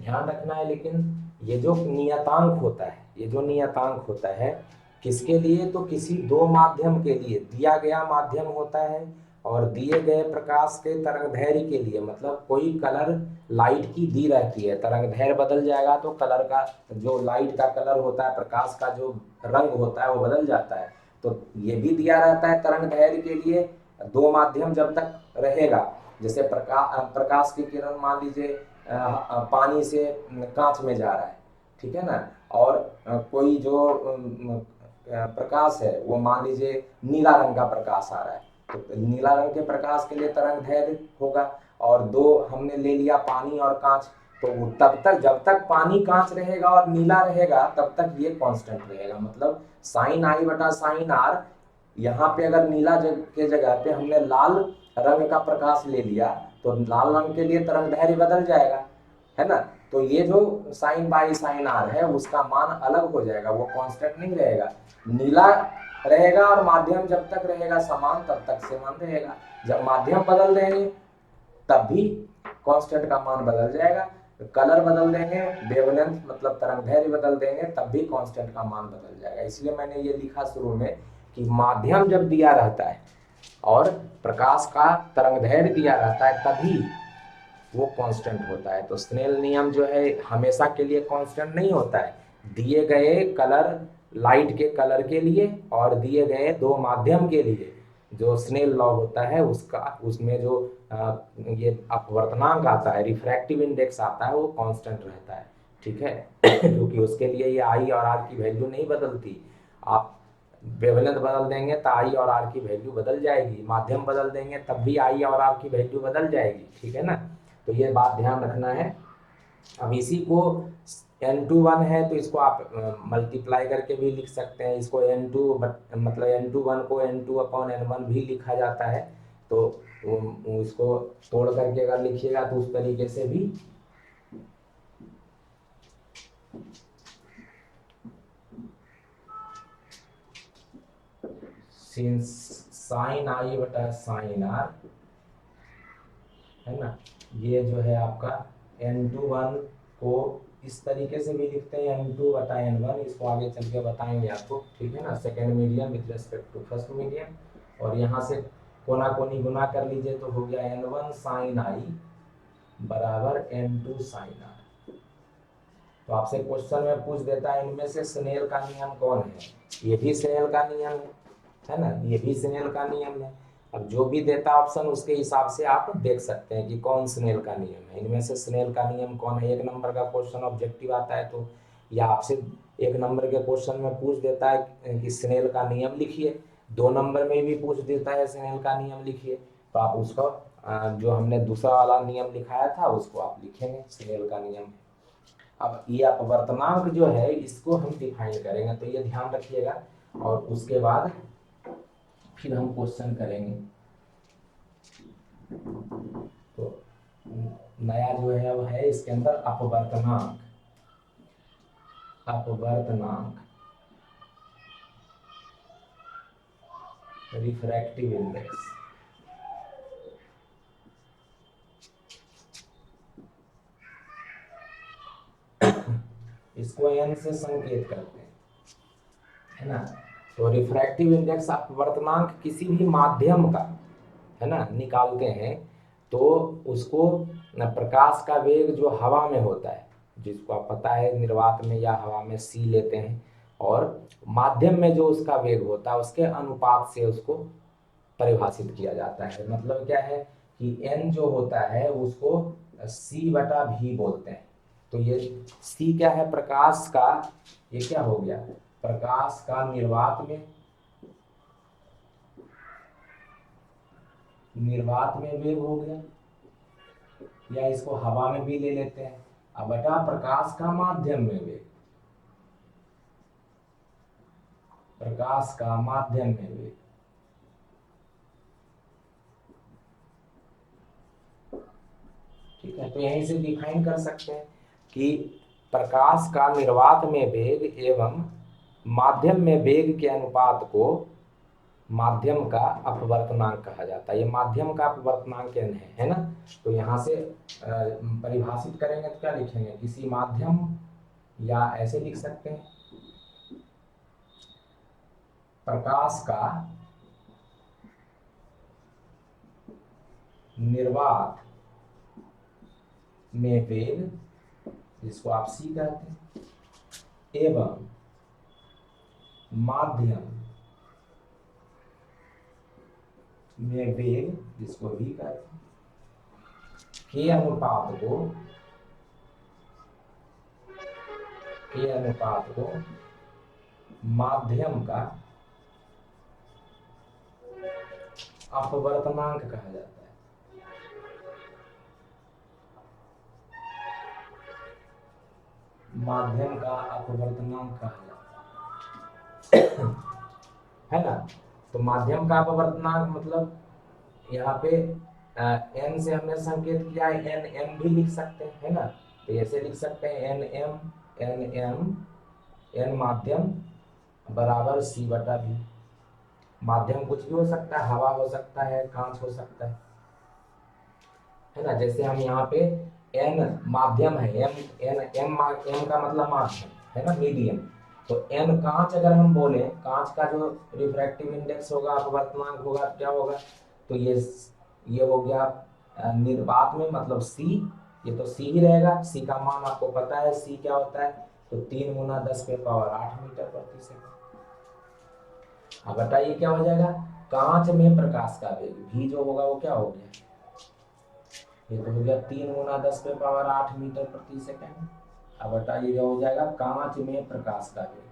ध्यान रखना है। लेकिन ये जो नियतांक होता है, ये जो नियतांक होता है किसके लिए, तो किसी दो माध्यम के लिए दिया गया माध्यम होता है और दिए गए प्रकाश के तरंगदैर्घ्य के लिए, मतलब कोई कलर लाइट की दी रहती है, तरंगदैर्घ्य बदल जाएगा तो कलर का जो लाइट का कलर होता है, प्रकाश का जो रंग होता है वो बदल जाता है। तो ये भी दिया रहता है तरंगदैर्घ्य के लिए, दो माध्यम जब तक रहेगा, जैसे प्रकाश की किरण मान लीजिए पानी से कांच में जा रहा है, ठीक है ना, और कोई जो प्रकाश है वो मान लीजिए नीला रंग का प्रकाश आ रहा है, तो नीला रंग के प्रकाश के लिए तरंगदैर्घ्य होगा। और दो हमने ले लिया पानी और कांच, तो तब तक जब तक पानी कांच रहेगा और नीला रहेगा तब तक ये कांस्टेंट रहेगा। मतलब साइन आई बटा साइन आर, यहाँ पे अगर नीला के जगह पे हमने लाल रंग का प्रकाश ले लिया तो लाल रंग के लिए तरंगदैर्घ्य बदल जाएगा, है ना। तो ये जो साइन बाई साइन आर है उसका मान अलग हो जाएगा, वो कांस्टेंट नहीं रहेगा। नीला रहेगा और माध्यम जब तक रहेगा समान तब तक समान रहेगा, जब माध्यम बदल देंगे तब भी कांस्टेंट का मान बदल जाएगा। कलर बदल देंगे, वेवलेंथ मतलब तरंगदैर्घ्य बदल देंगे तब भी कांस्टेंट का मान बदल जाएगा। इसलिए मैंने ये लिखा शुरू में कि माध्यम जब दिया रहता है और प्रकाश का तरंगदैर्घ्य दिया रहता है तभी वो कांस्टेंट होता है। तो स्नेल नियम जो है हमेशा के लिए कांस्टेंट नहीं होता है, दिए गए कलर लाइट के कलर के लिए और दिए गए दो माध्यम के लिए जो स्नेल लॉ होता है उसका, उसमें जो ये अपवर्तनांक आता है, रिफ्रैक्टिव इंडेक्स आता है, वो कांस्टेंट रहता है, ठीक है। क्योंकि उसके लिए ये आई और आर की वैल्यू नहीं बदलती। आप वेवलेंथ बदल देंगे तो आई और आर की वैल्यू बदल जाएगी, माध्यम बदल देंगे तब भी आई और आर की वैल्यू बदल जाएगी, ठीक है ना। तो ये बात ध्यान रखना है। अब इसी को n21 है तो इसको आप मल्टीप्लाई करके भी लिख सकते हैं, इसको n2 मतलब n21 को n2/n1 भी लिखा जाता है। तो इसको तोड़ करके अगर लिखिएगा तो उस तरीके से भी साइन आई बटा साइन आर, है ना, ये जो है आपका n21 को इस तरीके से भी लिखते हैं n2/n1, इसको आगे चल के बताएंगे आपको, ठीक है ना, second medium with respect to first medium. और यहाँ से कोना कोनी गुना कर लीजिए तो हो गया n1 साइन आई बराबर n2 साइन आर। तो आपसे क्वेश्चन में पूछ देता है इनमें से स्नेल का नियम कौन है, ये भी स्नेल का नियम है ना, ये भी स्नेल का नियम है। अब जो भी देता ऑप्शन उसके हिसाब से आप देख सकते हैं कि कौन स्नेल का नियम है, इनमें से स्नेल का नियम कौन है। एक नंबर का क्वेश्चन ऑब्जेक्टिव आता है तो या आपसे एक नंबर के क्वेश्चन में पूछ देता है कि स्नेल का नियम लिखिए, 2 नंबर में भी पूछ देता है स्नेल का नियम लिखिए, तो आप उसको जो हमने दूसरा वाला नियम लिखाया था उसको आप लिखेंगे, स्नेल का नियम। अब ये अपवर्तनांक जो है इसको हम डिफाइन करेंगे, तो ये ध्यान रखिएगा। और उसके बाद फिर हम क्वेश्चन करेंगे। तो नया जो है वो है इसके अंदर अपवर्तनांक, अपवर्तनांक रिफ्रैक्टिव इंडेक्स। इसको n से संकेत करते हैं, है ना। तो रिफ्रैक्टिव इंडेक्स अपवर्तनांक किसी भी माध्यम का, है ना, निकालते हैं तो उसको प्रकाश का वेग जो हवा में होता है, जिसको आप पता है निर्वात में या हवा में c लेते हैं, और माध्यम में जो उसका वेग होता है उसके अनुपात से उसको परिभाषित किया जाता है। मतलब क्या है कि n जो होता है उसको c/v बोलते हैं। तो ये c क्या है, प्रकाश का, ये क्या हो गया, प्रकाश का निर्वात में वेग हो गया, या इसको हवा में भी ले लेते हैं, अब बटा प्रकाश का माध्यम में वेग, प्रकाश का माध्यम में वेग। ठीक है, तो यहीं से डिफाइन कर सकते हैं कि प्रकाश का निर्वात में वेग एवं माध्यम में वेग के अनुपात को माध्यम का अपवर्तनांक कहा जाता है। ये माध्यम का अपवर्तनांक n है ना। तो यहाँ से परिभाषित करेंगे तो क्या लिखेंगे, किसी माध्यम, या ऐसे लिख सकते हैं प्रकाश का निर्वात में वेग, जिसको आप c कहते हैं, एवं माध्यम में वेग, जिसको v कहते हैं, के अनुपात को माध्यम का अपवर्तनांक कहा जाता है। माध्यम का अपवर्तनांक कहा जाता है ना। तो माध्यम का अपवर्तनांक मतलब यहाँ पे n से हमने संकेत किया है, n m भी लिख सकते हैं, है ना। तो ऐसे लिख सकते हैं n माध्यम बराबर c बटा v। माध्यम कुछ भी हो सकता है, हवा हो सकता है, कांच हो सकता है ना। जैसे हम यहाँ पे n माध्यम है, m का मतलब माध्यम है ना, मीडियम। तो n कांच अगर हम बोले, कांच का जो रिफ्रैक्टिव इंडेक्स होगा, अपवर्तनांक होगा, तो क्या होगा, तो ये हो गया निर्वात में, मतलब c, ये तो c ही रहेगा। c का मान आपको पता है, c क्या होता है, तो 3 × 10⁸ मीटर प्रति सेकंड। अब बताइए क्या हो जाएगा, कांच में प्रकाश का वेग v जो होगा वो क्या हो गया, ये तो हो गया 3 × 10⁸ मीटर प्रति सेकंड। अब बताइए क्या हो जाएगा, कांच में प्रकाश का वेग,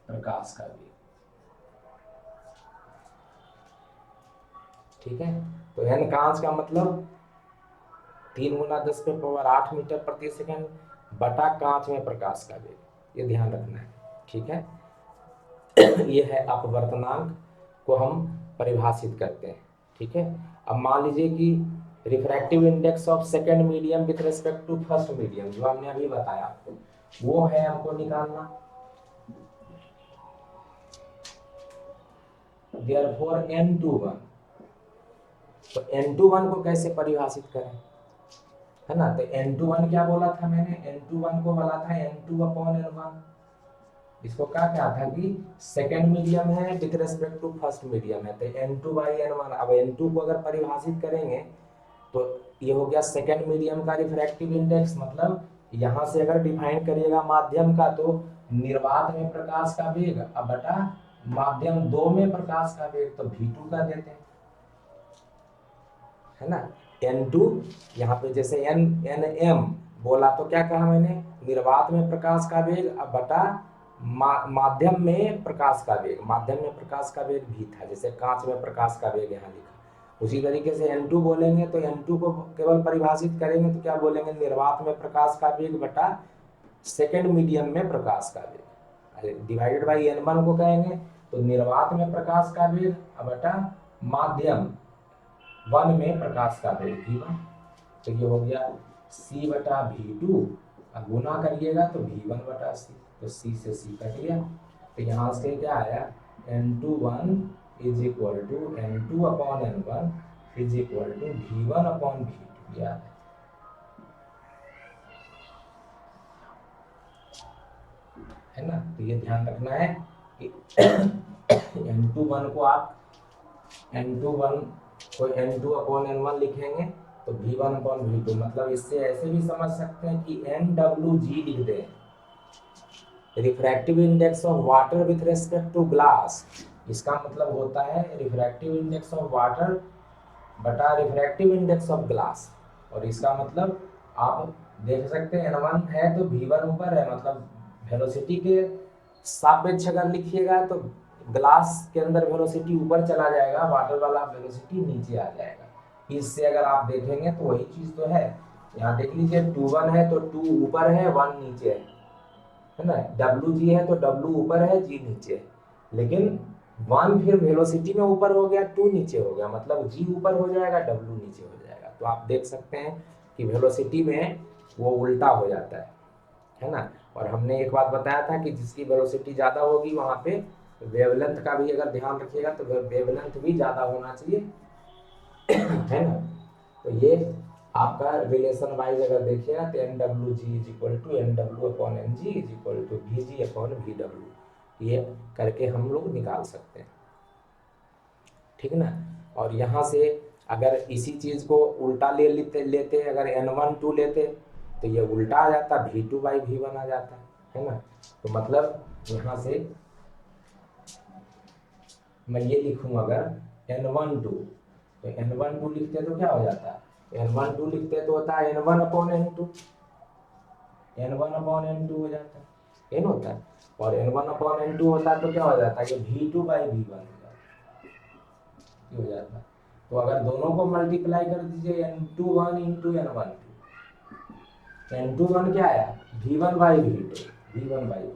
प्रकाश का वेग, ठीक है। तो n कांच का मतलब 3 × 10⁸ मीटर प्रति सेकंड बटा कांच में प्रकाश का वेग, ये ध्यान रखना है, ठीक है। ये है अपवर्तनांक को हम परिभाषित करते हैं, ठीक है। अब मान लीजिए कि refractive index of second medium with respect to first medium, जो हमने अभी बताया आपको, वो है हमको निकालना। Therefore n21, तो n21 को कैसे परिभाषित करें, है ना। तो n21 क्या बोला था मैंने, n21 को बोला था n2/n1। इसको क्या कहा था कि सेकेंड मीडियम है with respect to first medium है, तो n2/n1। अब n2 को अगर परिभाषित करेंगे तो ये हो गया सेकेंड मीडियम का रिफ्रैक्टिव इंडेक्स, मतलब यहाँ से अगर डिफाइन करिएगा माध्यम का, तो निर्वात में प्रकाश का वेग अब बटा माध्यम 2 में प्रकाश का वेग, तो v2 का देते हैं, है ना। n2 यहाँ पे जैसे nm बोला, तो क्या कहा मैंने, निर्वात में प्रकाश का वेग अब बटा माध्यम में प्रकाश का वेग। माध्यम में प्रकाश का वेग भी था, जैसे कांच में प्रकाश का वेग यहाँ लिखा। उसी तरीके से n2 बोलेंगे तो n2 को केवल परिभाषित करेंगे तो क्या बोलेंगे, निर्वात में प्रकाश का वेग बटा सेकेंड मीडियम में प्रकाश का वेग, डिवाइडेड बाई n1 को कहेंगे तो निर्वात में प्रकाश का वेग बटा माध्यम 1 में प्रकाश का वेग v1। तो ये हो गया c बटा v2, गुना करिएगा तो v1 बटा c, तो c से c कट गया। तो यहाँ से क्या आया, n21 is equal to n2/n1 is equal to v1/v2 याद है ना। तो ये ध्यान रखना है कि n21 को आप n2/n1 लिखेंगे तो v1/v2, मतलब इससे ऐसे भी समझ सकते हैं कि NWG लिख दें, refractive index of water with respect to glass. इसका मतलब होता है रिफ्रैक्टिव इंडेक्स ऑफ वाटर बटा रिफ्रैक्टिव इंडेक्स ऑफ ग्लास। और इसका मतलब आप देख सकते हैं n1 है तो v1 ऊपर है, मतलब वेलोसिटी के सापेक्ष अगर लिखिएगा तो ग्लास के अंदर वेलोसिटी ऊपर चला जाएगा, वाटर वाला वेलोसिटी नीचे आ जाएगा। इससे अगर आप देखेंगे तो वही चीज तो है। यहाँ देख लीजिए 2 1 है तो 2 ऊपर है 1 नीचे है ना। WG है तो W ऊपर है G नीचे है, लेकिन 1 फिर वेलोसिटी में ऊपर हो गया 2 नीचे हो गया, मतलब G ऊपर हो जाएगा W नीचे हो जाएगा। तो आप देख सकते हैं कि वेलोसिटी में वो उल्टा हो जाता है है ना। और हमने एक बात बताया था कि जिसकी वेलोसिटी ज़्यादा होगी वहाँ पे वेवलेंथ का भी अगर ध्यान रखिएगा तो वेवलेंथ भी ज़्यादा होना चाहिए, है ना। तो ये आपका रिलेशन वाइज अगर देखिएगा तो N W G is equal to N W upon N G is equal to V G upon V W, ये करके हम लोग निकाल सकते हैं, ठीक ना। और यहाँ से अगर इसी चीज़ को उल्टा लेते अगर n1 2 लेते तो ये उल्टा आ जाता, v2/v1 आ जाता, है ना। तो मतलब यहाँ से मैं ये लिखूँ अगर n1 2, तो n1 2 लिखते तो क्या हो जाता, n1 2 लिखते तो होता है n1/n2, n1/n2 हो जाता है, ये ना होता है। और n1/n2 होता है तो क्या हो जाता है कि v2/v1 हो जाता है। तो अगर दोनों को मल्टीप्लाई कर दीजिए n21 इंटू n1 क्या आया v1/v2, v1/v2,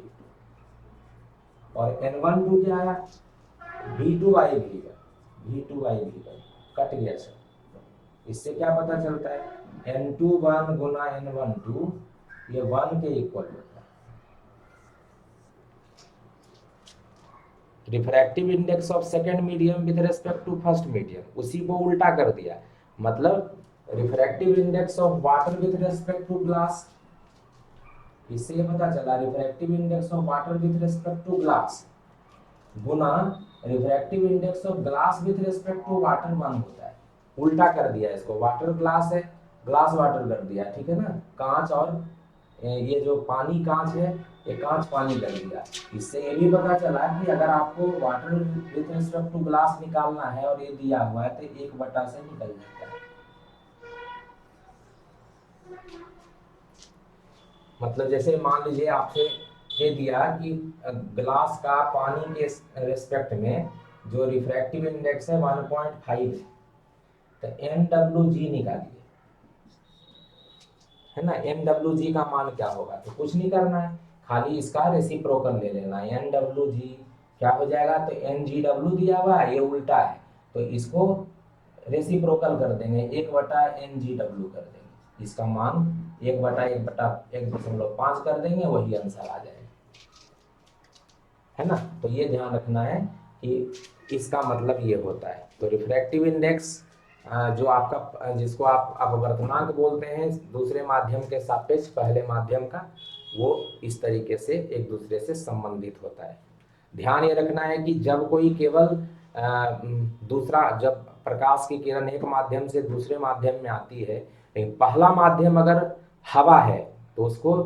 और n12 क्या आया v2/v1, v2/v1 कट गया सर। इससे क्या पता चलता है n21 गुना n12 ये 1 के इक्वल होता है। Refractive index of second medium with respect to first medium, उसी को उल्टा कर दिया, मतलब refractive index of water with respect to glass, इससे ये पता चला refractive index of water with respect to glass गुना refractive index of glass with respect to water 1 होता है। उल्टा कर दिया इसको, वाटर ग्लास है ग्लास वाटर कर दिया, ठीक है ना। कांच और ये जो पानी कांच है ये कांच पानी कर दिया। इससे ये भी पता चला कि अगर आपको water with respect to glass निकालना है और ये दिया हुआ है तो 1/, से निकल जाता है। मतलब जैसे मान लीजिए आपसे ये दिया कि ग्लास का पानी के रिस्पेक्ट में जो रिफ्रैक्टिव इंडेक्स है 1.5 है, तो NWG निकालिए, है ना। NWG का मान क्या होगा, तो कुछ नहीं करना है, खाली इसका रेसिप्रोकल ले लेना है। NWG क्या हो जाएगा, तो NGW दिया हुआ है, ये उल्टा है तो इसको रेसिप्रोकल कर देंगे, 1/NGW कर देंगे, इसका मान 1/1/1.5 कर देंगे, वही आंसर आ जाएगा, है ना। तो ये ध्यान रखना है कि इसका मतलब ये होता है। तो रिफ्रैक्टिव इंडेक्स जो आपका जिसको आप अपवर्तनांक बोलते हैं दूसरे माध्यम के सापेक्ष पहले माध्यम का, वो इस तरीके से एक दूसरे से संबंधित होता है। ध्यान ये रखना है कि जब कोई केवल दूसरा जब प्रकाश की किरण एक माध्यम से दूसरे माध्यम में आती है, लेकिन पहला माध्यम अगर हवा है तो उसको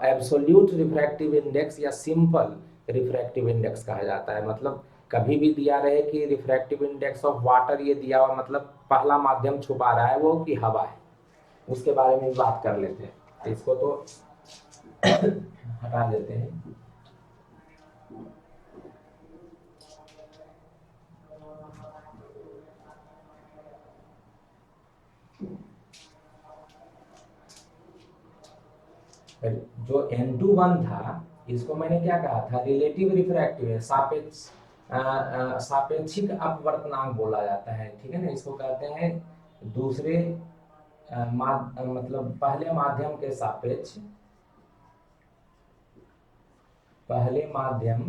एब्सोल्यूट रिफ्रैक्टिव इंडेक्स या सिंपल रिफ्रैक्टिव इंडेक्स कहा जाता है। मतलब कभी भी दिया रहे कि रिफ्रैक्टिव इंडेक्स ऑफ वाटर ये दिया हुआ, मतलब पहला माध्यम छुपा रहा है वो कि हवा है, उसके बारे में बात कर लेते हैं। तो इसको तो हटा देते हैं। जो N21 था इसको मैंने क्या कहा था, रिलेटिव रिफ्रैक्टिव है, सापेक्षिक अपवर्तनांक बोला जाता है, ठीक है ना। इसको कहते हैं दूसरे मतलब पहले माध्यम के सापेक्ष, पहले माध्यम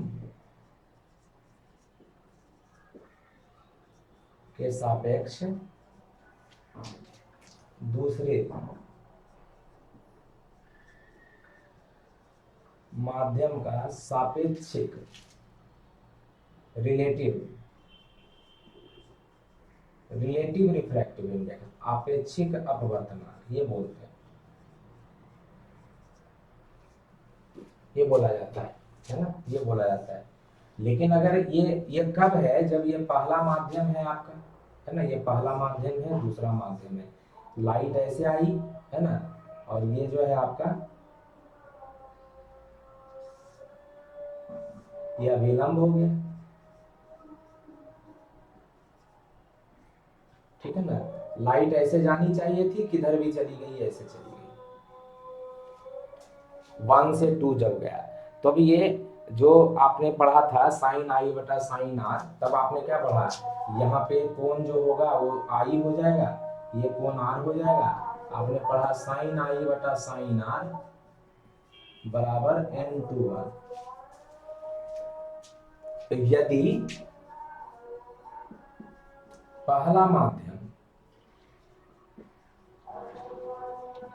के सापेक्ष दूसरे माध्यम का सापेक्षिक रिलेटिव रिफ्रैक्टिव इंडेक्स, आपेक्षिक अपवर्तनांक ये बोलते हैं, ये बोला जाता है ना, ये बोला जाता है। लेकिन अगर ये कब है, जब ये पहला माध्यम है आपका, है ना, ये पहला माध्यम है दूसरा माध्यम है, लाइट ऐसे आई, है ना, और ये जो है आपका ये अभिलंब हो गया, ठीक है ना। लाइट ऐसे जानी चाहिए थी, किधर भी चली गई, ऐसे चली गई, 1 से 2 जब गया। तो अब ये जो आपने पढ़ा था साइन आई बटा साइन आर, तब आपने क्या पढ़ा, यहाँ पे कोण जो होगा वो आई हो जाएगा, ये कोण आर हो जाएगा। आपने पढ़ा साइन आई बटा साइन आर बराबर n2 यदि पहला माध्यम,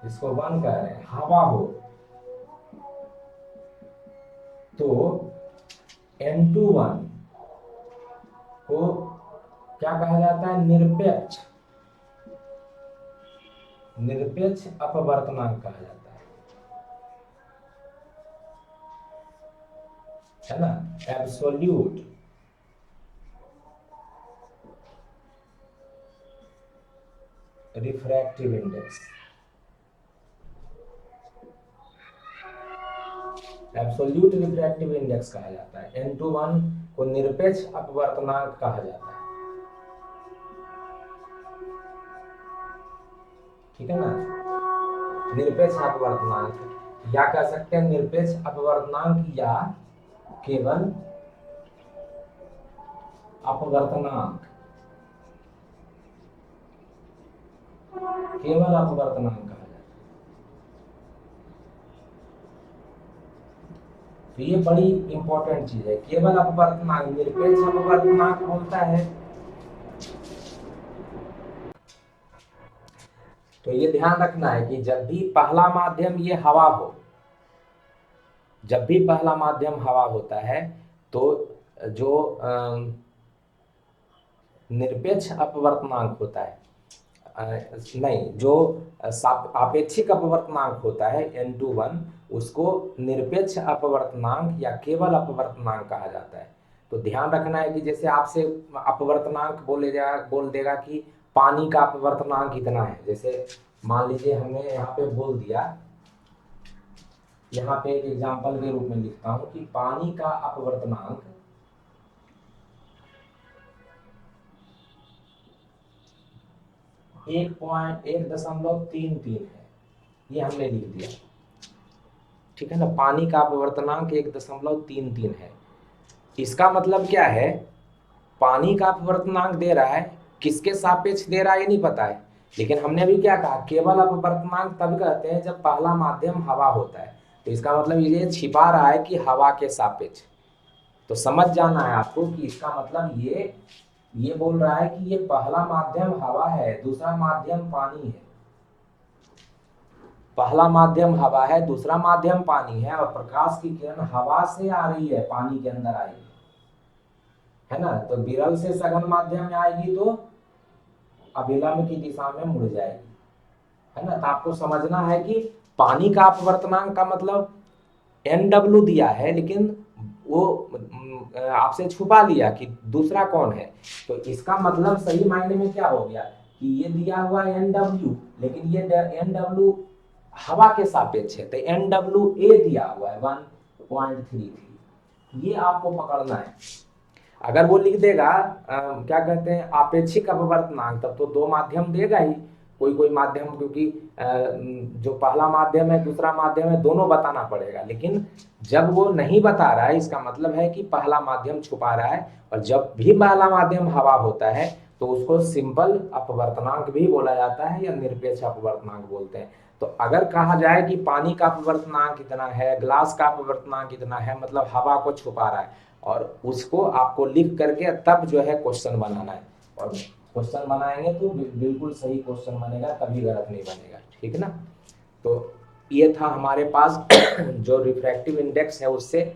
इसको 1 कह रहे हैं, हवा हो तो n21 को क्या कहा जाता है? निरपेक्ष अपवर्तनांक कहा जाता है ना? Absolute refractive index, absolute refractive index कहा जाता है। n21 को निरपेक्ष अपवर्तनांक कहा जाता है, ठीक है ना? निरपेक्ष अपवर्तनांक या कह सकते हैं निरपेक्ष अपवर्तनांक या केवल अपवर्तनांक, केवल अपवर्तनांक कहा जाता है। तो ये बड़ी इंपॉर्टेंट चीज है, केवल अपवर्तनांक, निरपेक्ष अपवर्तनांक बोलता है। तो ये ध्यान रखना है कि जब भी पहला माध्यम ये हवा हो, जब भी पहला माध्यम हवा होता है तो जो निरपेक्ष अपवर्तनांक होता है, नहीं, जो आपेक्षिक अपवर्तनांक होता है n21, उसको निरपेक्ष अपवर्तनांक या केवल अपवर्तनांक कहा जाता है। तो ध्यान रखना है कि जैसे आपसे अपवर्तनांक बोल देगा कि पानी का अपवर्तनांक कितना है, जैसे मान लीजिए हमने यहाँ पे बोल दिया, यहाँ पे एक एग्जांपल के रूप में लिखता हूं कि पानी का अपवर्तनांक 1.1.33 है, ये हमने लिख दिया, ठीक है ना? पानी का अपवर्तनांक 1.33 है। इसका मतलब क्या है? पानी का अपवर्तनांक दे रहा है, किसके सापेक्ष दे रहा है ये नहीं पता है, लेकिन हमने अभी क्या कहा? केवल अपवर्तनांक तब कहते हैं जब पहला माध्यम हवा होता है। तो इसका मतलब ये छिपा रहा है कि हवा के सापेक्ष। तो समझ जाना है आपको कि इसका मतलब ये बोल रहा है कि ये पहला माध्यम हवा है, दूसरा माध्यम पानी है। पहला माध्यम हवा है, दूसरा माध्यम पानी है, और प्रकाश की किरण हवा से आ रही है, पानी के अंदर आई है ना? तो विरल से सघन माध्यम में आएगी तो अभिलंब की दिशा में मुड़ जाएगी, है ना? तो आपको समझना है कि पानी का अपवर्तनांक का मतलब NW दिया है, लेकिन वो आपसे छुपा लिया कि दूसरा कौन है। तो इसका मतलब सही मायने में क्या हो गया कि ये दिया हुआ NW, लेकिन ये NW हवा के सापेक्ष है, तो NWA दिया हुआ है 1.33। ये आपको पकड़ना है। अगर वो लिख देगा क्या कहते हैं आपेक्षिक अपवर्तनांक, तब तो दो माध्यम देगा ही, कोई माध्यम, क्योंकि जो पहला माध्यम है दूसरा माध्यम है दोनों बताना पड़ेगा। लेकिन जब वो नहीं बता रहा है, इसका मतलब है कि पहला माध्यम छुपा रहा है। और जब भी पहला माध्यम हवा होता है तो उसको सिंपल अपवर्तनांक भी बोला जाता है या निरपेक्ष अपवर्तनांक बोलते हैं। तो अगर कहा जाए कि पानी का अपवर्तनांक कितना है, ग्लास का अपवर्तनांक कितना है, मतलब हवा को छुपा रहा है, और उसको आपको लिख करके तब जो है क्वेश्चन बनाना है। और क्वेश्चन बनाएंगे तो बिल्कुल सही क्वेश्चन बनेगा, कभी गलत नहीं बनेगा, ठीक है ना? तो ये था हमारे पास जो रिफ्रैक्टिव इंडेक्स है उससे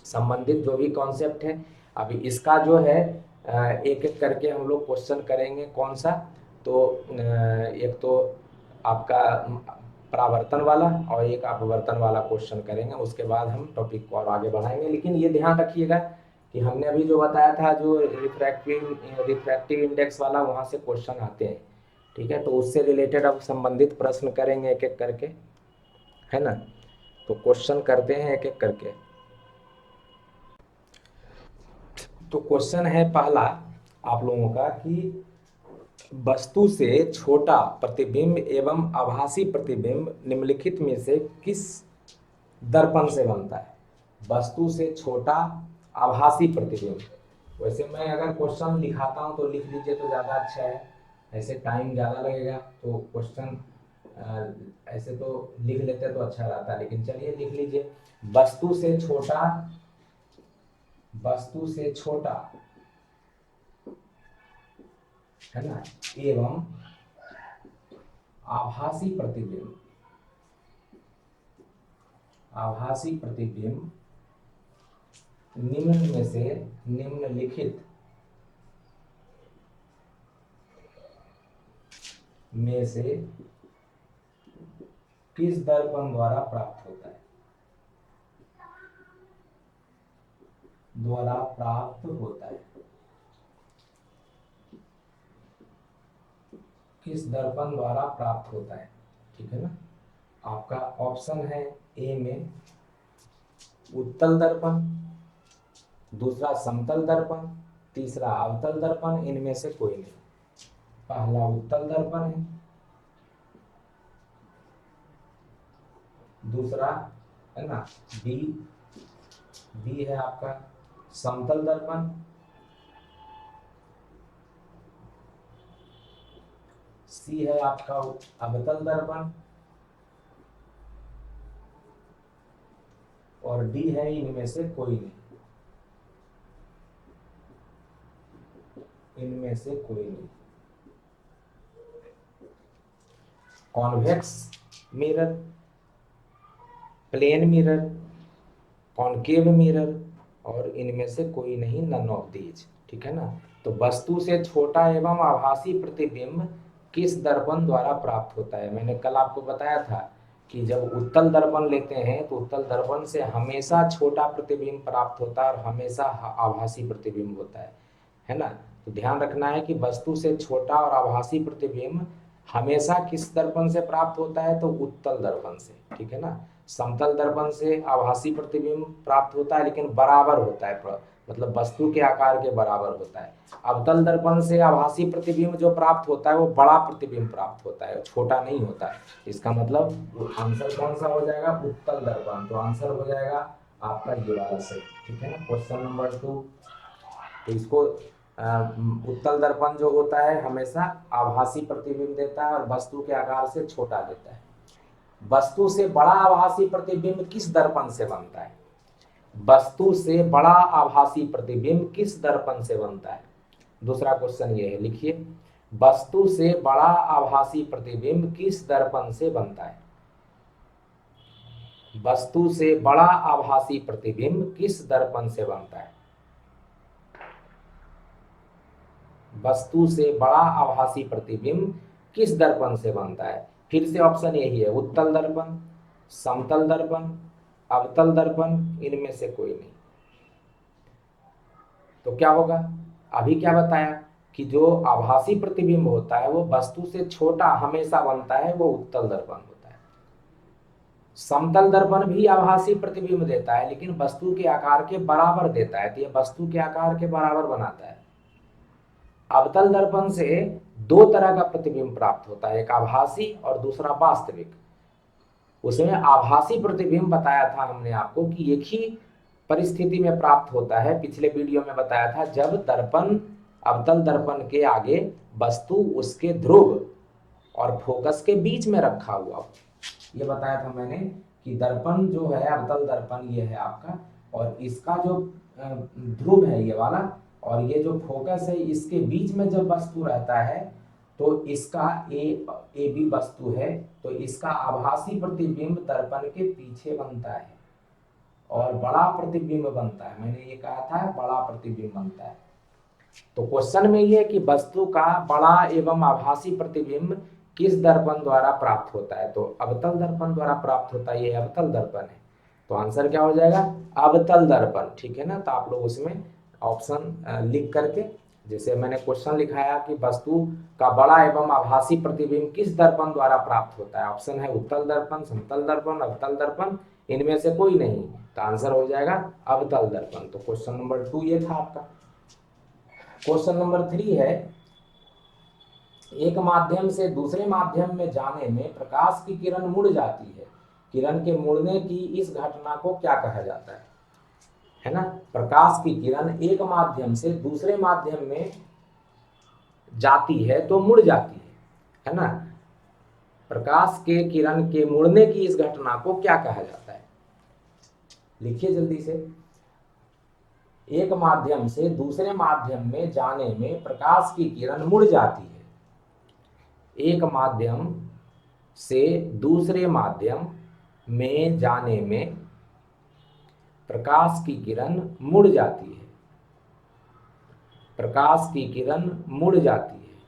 संबंधित जो भी कॉन्सेप्ट है। अभी इसका जो है एक एक करके हम लोग क्वेश्चन करेंगे। कौन सा? तो एक तो आपका परावर्तन वाला और एक अपवर्तन वाला क्वेश्चन करेंगे, उसके बाद हम टॉपिक को और आगे बढ़ाएंगे। लेकिन ये ध्यान रखिएगा कि हमने अभी जो बताया था, जो रिफ्रैक्टिव इंडेक्स वाला, वहाँ से क्वेश्चन आते हैं, ठीक है? तो उससे रिलेटेड अब संबंधित प्रश्न करेंगे एक एक करके, है ना? तो क्वेश्चन करते हैं एक एक करके। तो क्वेश्चन है पहला आप लोगों का कि वस्तु से छोटा प्रतिबिंब एवं आभासी प्रतिबिंब निम्नलिखित में से किस दर्पण से बनता है? वस्तु से छोटा आभासी प्रतिबिंब। वैसे मैं अगर क्वेश्चन लिखाता हूं तो लिख लीजिए तो ज़्यादा अच्छा है, ऐसे टाइम ज़्यादा लगेगा। तो क्वेश्चन ऐसे तो लिख लेते तो अच्छा रहता, लेकिन चलिए लिख लीजिए। वस्तु से छोटा, वस्तु से छोटा है ना, एवं आभासी प्रतिबिंब, आभासी प्रतिबिंब निम्न में से निम्नलिखित में से किस दर्पण द्वारा प्राप्त होता है, द्वारा प्राप्त होता है, किस दर्पण द्वारा प्राप्त होता है। ठीक है ना। आपका ऑप्शन है ए में उत्तल दर्पण, दूसरा समतल दर्पण, तीसरा अवतल दर्पण, इनमें से कोई नहीं। पहला उत्तल दर्पण है, दूसरा है ना बी, बी है आपका समतल दर्पण, सी है आपका अवतल दर्पण, और डी है इनमें से कोई नहीं, इनमें से कोई नहीं। Convex mirror, plane mirror, concave mirror, और इनमें से कोई नहीं, नन ऑफ दीज। ठीक है ना। तो वस्तु से छोटा एवं आभासी प्रतिबिंब किस दर्पण द्वारा प्राप्त होता है। मैंने कल आपको बताया था कि जब उत्तल दर्पण लेते हैं तो उत्तल दर्पण से हमेशा छोटा प्रतिबिंब प्राप्त होता है और हमेशा आभासी प्रतिबिंब होता है ना। तो ध्यान रखना है कि वस्तु से छोटा और आभासी प्रतिबिंब हमेशा किस दर्पण से प्राप्त होता है, तो उत्तल दर्पण से। ठीक है ना। समतल दर्पण से आभासी प्रतिबिंब प्राप्त होता है लेकिन बराबर होता है, मतलब वस्तु के आकार के बराबर होता है। अवतल दर्पण से आभासी प्रतिबिंब जो प्राप्त होता है वो बड़ा प्रतिबिंब प्राप्त होता है, छोटा नहीं होता है। इसका मतलब आंसर कौन सा हो जाएगा, उत्तल दर्पण। तो आंसर हो जाएगा आपका ये वाला सही। ठीक है ना। Question number 2। तो इसको उत्तल दर्पण जो होता है हमेशा आभासी प्रतिबिंब देता है और वस्तु के आकार से छोटा देता है। वस्तु से बड़ा आभासी प्रतिबिंब किस दर्पण से बनता है, वस्तु से बड़ा आभासी प्रतिबिंब किस दर्पण से बनता है। दूसरा क्वेश्चन ये है, लिखिए वस्तु से बड़ा आभासी प्रतिबिंब किस दर्पण से बनता है। वस्तु से बड़ा आभासी प्रतिबिंब किस दर्पण से बनता है। वस्तु से बड़ा आभासी प्रतिबिंब किस दर्पण से बनता है। फिर से ऑप्शन यही है, उत्तल दर्पण, समतल दर्पण, अवतल दर्पण, इनमें से कोई नहीं। तो क्या होगा, अभी क्या बताया कि जो आभासी प्रतिबिंब होता है वो वस्तु से छोटा हमेशा बनता है, वो उत्तल दर्पण होता है। समतल दर्पण भी आभासी प्रतिबिंब देता है लेकिन वस्तु के आकार के बराबर देता है, तो ये वस्तु के आकार के बराबर बनाता है। अवतल दर्पण से दो तरह का प्रतिबिंब प्राप्त होता है, एक आभासी और दूसरा वास्तविक। उसमें आभासी प्रतिबिंब बताया था हमने आपको कि एक ही परिस्थिति में प्राप्त होता है, पिछले वीडियो में बताया था, जब दर्पण अवतल दर्पण के आगे वस्तु उसके ध्रुव और फोकस के बीच में रखा हुआ। ये बताया था मैंने कि दर्पण जो है अवतल दर्पण ये है आपका, और इसका जो ध्रुव है ये वाला, और ये जो फोकस है इसके बीच में जब वस्तु रहता है तो इसका ए बी वस्तु है, तो इसका आभासी प्रतिबिंब दर्पण के पीछे बनता है और बड़ा प्रतिबिंब बनता है। मैंने ये कहा था बड़ा प्रतिबिंब बनता है। तो क्वेश्चन में ये है कि वस्तु का बड़ा एवं आभासी प्रतिबिंब किस दर्पण द्वारा प्राप्त होता है, तो अवतल दर्पण द्वारा प्राप्त होता है। ये अवतल दर्पण है, तो आंसर क्या हो जाएगा, अवतल दर्पण। ठीक है ना। तो आप लोग उसमें ऑप्शन लिख करके, जैसे मैंने क्वेश्चन लिखाया कि वस्तु का बड़ा एवं आभासी प्रतिबिंब किस दर्पण द्वारा प्राप्त होता है, ऑप्शन है उत्तल दर्पण, समतल दर्पण, अवतल दर्पण, इनमें से कोई नहीं, तो आंसर हो जाएगा अवतल दर्पण। तो क्वेश्चन नंबर 2 ये था आपका। क्वेश्चन नंबर 3 है, एक माध्यम से दूसरे माध्यम में जाने में प्रकाश की किरण मुड़ जाती है, किरण के मुड़ने की इस घटना को क्या कहा जाता है ना। प्रकाश की किरण एक माध्यम से दूसरे माध्यम में जाती है तो मुड़ जाती है ना। प्रकाश के किरण के मुड़ने की इस घटना को क्या कहा जाता है? लिखिए जल्दी से। एक माध्यम से दूसरे माध्यम में जाने में प्रकाश की किरण मुड़ जाती है। एक माध्यम से दूसरे माध्यम में जाने में प्रकाश की किरण मुड़ जाती है। प्रकाश की किरण मुड़ जाती है।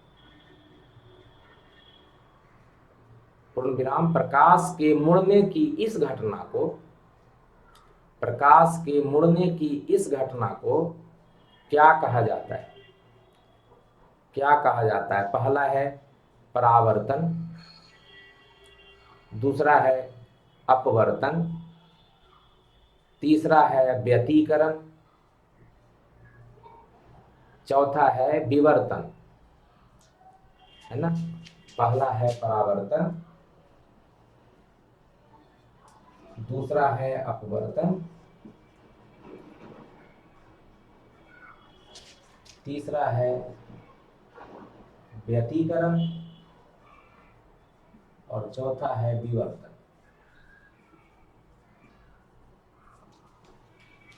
पूर्ण विराम। प्रकाश के मुड़ने की इस घटना को, प्रकाश के मुड़ने की इस घटना को क्या कहा जाता है? क्या कहा जाता है? पहला है परावर्तन, दूसरा है अपवर्तन, तीसरा है व्यतिकरण, चौथा है विवर्तन, है ना। पहला है परावर्तन, दूसरा है अपवर्तन, तीसरा है व्यतिकरण और चौथा है विवर्तन।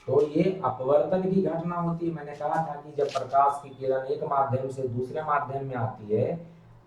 तो ये अपवर्तन की घटना होती है। मैंने कहा था कि जब प्रकाश की किरण एक माध्यम से दूसरे माध्यम में आती है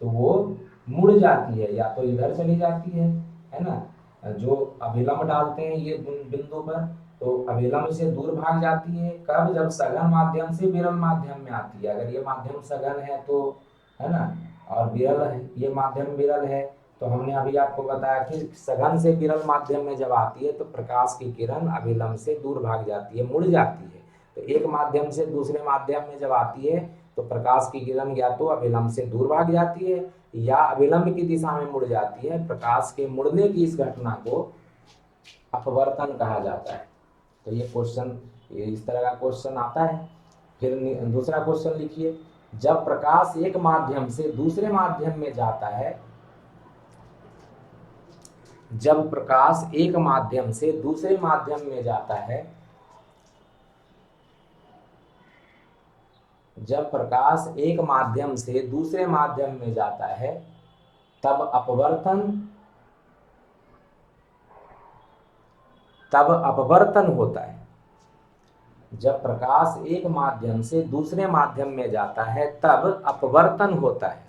तो वो मुड़ जाती है, या तो इधर चली जाती है ना। जो अभिलंब डालते हैं ये बिंदु पर, तो अभिलंब से दूर भाग जाती है। कब? जब सघन माध्यम से विरल माध्यम में आती है। अगर ये माध्यम सघन है तो, है ना, और विरल है, ये माध्यम विरल है, तो हमने अभी आपको बताया कि सघन से विरल माध्यम में जब आती है तो प्रकाश की किरण अभिलंब से दूर भाग जाती है, मुड़ जाती है। तो एक माध्यम से दूसरे माध्यम में जब आती है तो प्रकाश की किरण या तो अभिलंब से दूर भाग जाती है या अभिलंब की दिशा में मुड़ जाती है। प्रकाश के मुड़ने की इस घटना को अपवर्तन कहा जाता है। तो ये क्वेश्चन, इस तरह का क्वेश्चन आता है। फिर दूसरा क्वेश्चन लिखिए। जब प्रकाश एक माध्यम से दूसरे माध्यम में जाता है, जब प्रकाश एक माध्यम से दूसरे माध्यम में जाता है, जब प्रकाश एक माध्यम से दूसरे माध्यम में जाता है तब अपवर्तन होता है। जब प्रकाश एक माध्यम से दूसरे माध्यम में जाता है तब अपवर्तन होता है।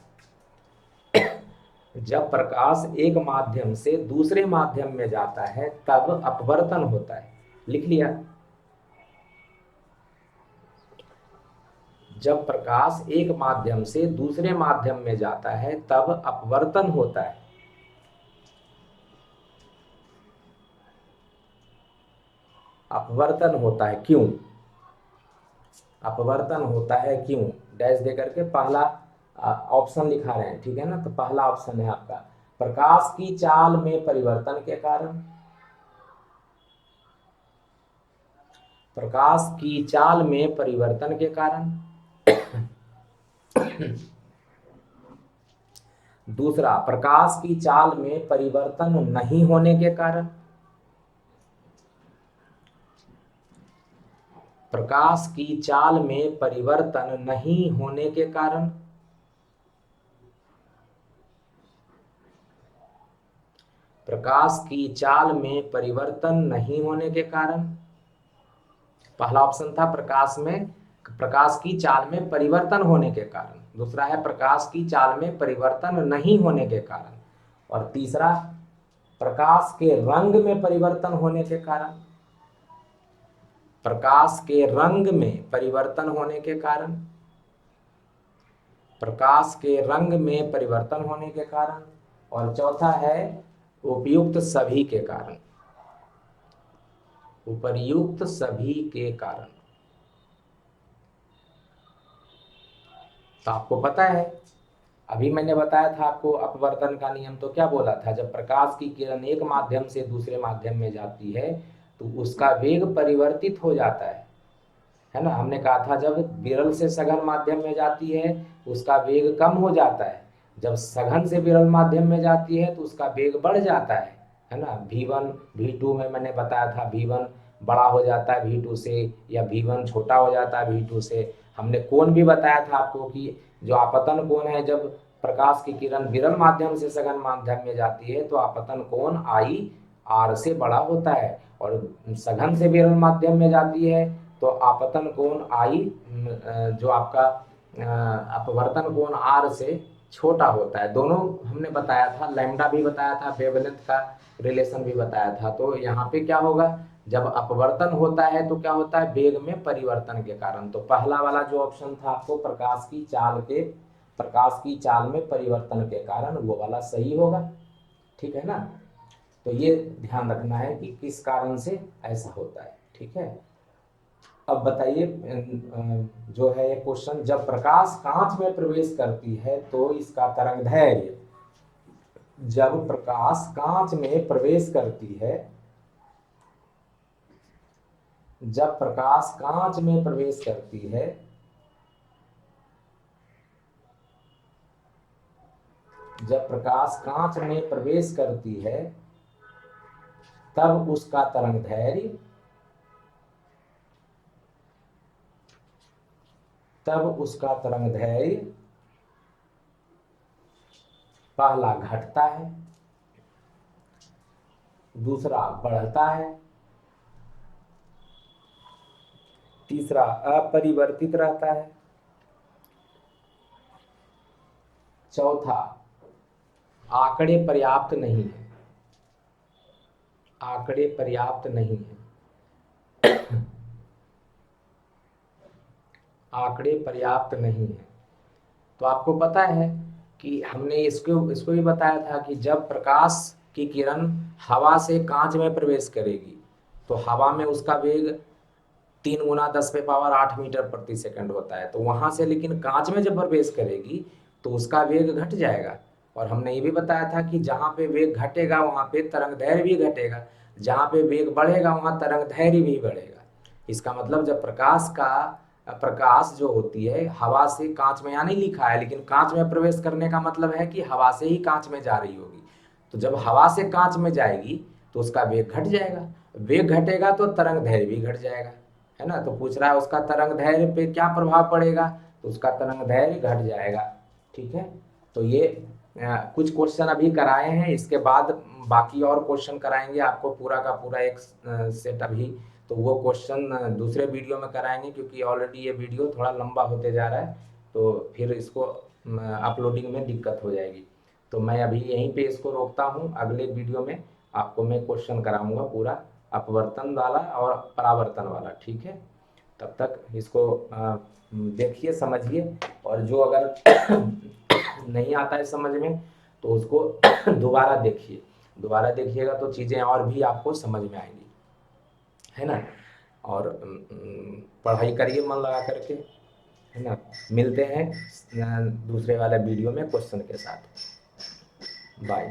जब प्रकाश एक माध्यम से दूसरे माध्यम में जाता है तब अपवर्तन होता है। लिख लिया। जब प्रकाश एक माध्यम से दूसरे माध्यम में जाता है तब अपवर्तन होता है। अपवर्तन होता है क्यों? अपवर्तन होता है क्यों? डैश दे करके पहला ऑप्शन लिखा रहे हैं, ठीक है ना। तो पहला ऑप्शन है आपका प्रकाश की चाल में परिवर्तन के कारण, प्रकाश की चाल में परिवर्तन के कारण। दूसरा, प्रकाश की चाल में परिवर्तन नहीं होने के कारण, प्रकाश की चाल में परिवर्तन नहीं होने के कारण, प्रकाश की चाल में परिवर्तन नहीं होने के कारण। पहला ऑप्शन था प्रकाश की चाल में परिवर्तन होने के कारण, दूसरा है प्रकाश की चाल में परिवर्तन नहीं होने के कारण, और तीसरा प्रकाश के रंग में परिवर्तन होने के कारण, प्रकाश के रंग में परिवर्तन होने के कारण, प्रकाश के रंग में परिवर्तन होने के कारण, और चौथा है उपयुक्त सभी के कारण, उपर्युक्त सभी के कारण। तो आपको पता है, अभी मैंने बताया था आपको अपवर्तन का नियम। तो क्या बोला था? जब प्रकाश की किरण एक माध्यम से दूसरे माध्यम में जाती है तो उसका वेग परिवर्तित हो जाता है ना। हमने कहा था जब विरल से सघन माध्यम में जाती है उसका वेग कम हो जाता है, जब सघन से विरल माध्यम में जाती है तो उसका वेग बढ़ जाता है ना। V1 V2 में मैंने बताया था V1 बड़ा हो जाता है V2 से, या V1 छोटा हो जाता है V2 से। हमने कोण भी बताया था आपको कि जो आपतन कोण है जब प्रकाश की किरण विरल माध्यम से सघन माध्यम में जाती है तो आपतन कोण आई आर से बड़ा होता है, और सघन से विरल माध्यम में जाती है तो आपतन कोण आई जो आपका अपवर्तन कोण आर से छोटा होता है। दोनों हमने बताया था, लैम्डा भी बताया था, वेवलेंथ का रिलेशन भी बताया था। तो यहाँ पे क्या होगा, जब अपवर्तन होता है तो क्या होता है, वेग में परिवर्तन के कारण। तो पहला वाला जो ऑप्शन था आपको प्रकाश की चाल में परिवर्तन के कारण, वो वाला सही होगा। ठीक है ना। तो ये ध्यान रखना है कि किस कारण से ऐसा होता है। ठीक है। अब बताइए जो है ये क्वेश्चन, जब प्रकाश कांच में प्रवेश करती है तो इसका तरंगदैर्घ्य, जब प्रकाश कांच में प्रवेश करती है, जब प्रकाश कांच में प्रवेश करती है जब प्रकाश कांच में प्रवेश करती है तब उसका तरंगदैर्घ्य, पहला घटता है, दूसरा बढ़ता है, तीसरा अपरिवर्तित रहता है, चौथा आंकड़े पर्याप्त नहीं है। आंकड़े पर्याप्त नहीं है। आंकड़े पर्याप्त नहीं है। तो आपको पता है कि हमने इसको भी बताया था कि जब प्रकाश की किरण हवा से कांच में प्रवेश करेगी तो हवा में उसका वेग 3 गुना 10⁸ मीटर प्रति सेकंड होता है। तो वहां से लेकिन कांच में जब प्रवेश करेगी तो उसका वेग घट जाएगा। और हमने ये भी बताया था कि जहाँ पे वेग घटेगा वहाँ पे तरंगदैर्घ्य भी घटेगा, जहाँ पे वेग बढ़ेगा वहाँ तरंगदैर्घ्य भी बढ़ेगा। इसका मतलब जब प्रकाश जो होती है हवा से कांच में, यहाँ नहीं लिखा है लेकिन कांच में प्रवेश करने का मतलब है कि हवा से ही कांच में जा रही होगी। तो जब हवा से कांच में जाएगी तो उसका वेग घट जाएगा, वेग घटेगा तो तरंगदैर्घ्य भी घट जाएगा, है ना। तो पूछ रहा है उसका तरंगदैर्घ्य पे क्या प्रभाव पड़ेगा, तो उसका तरंगदैर्घ्य घट जाएगा। ठीक है। तो ये कुछ क्वेश्चन अभी कराए हैं, इसके बाद बाकी और क्वेश्चन कराएंगे आपको, पूरा का पूरा एक सेट अभी। तो वो क्वेश्चन दूसरे वीडियो में कराएंगे क्योंकि ऑलरेडी ये वीडियो थोड़ा लंबा होते जा रहा है, तो फिर इसको अपलोडिंग में दिक्कत हो जाएगी। तो मैं अभी यहीं पे इसको रोकता हूँ, अगले वीडियो में आपको मैं क्वेश्चन कराऊंगा पूरा अपवर्तन वाला और परावर्तन वाला। ठीक है। तब तक इसको देखिए, समझिए, और जो अगर नहीं आता है समझ में तो उसको दोबारा देखिएगा तो चीज़ें और भी आपको समझ में आएंगी, है ना। और पढ़ाई करिए मन लगा करके, है ना। मिलते हैं दूसरे वाले वीडियो में क्वेश्चन के साथ। बाय।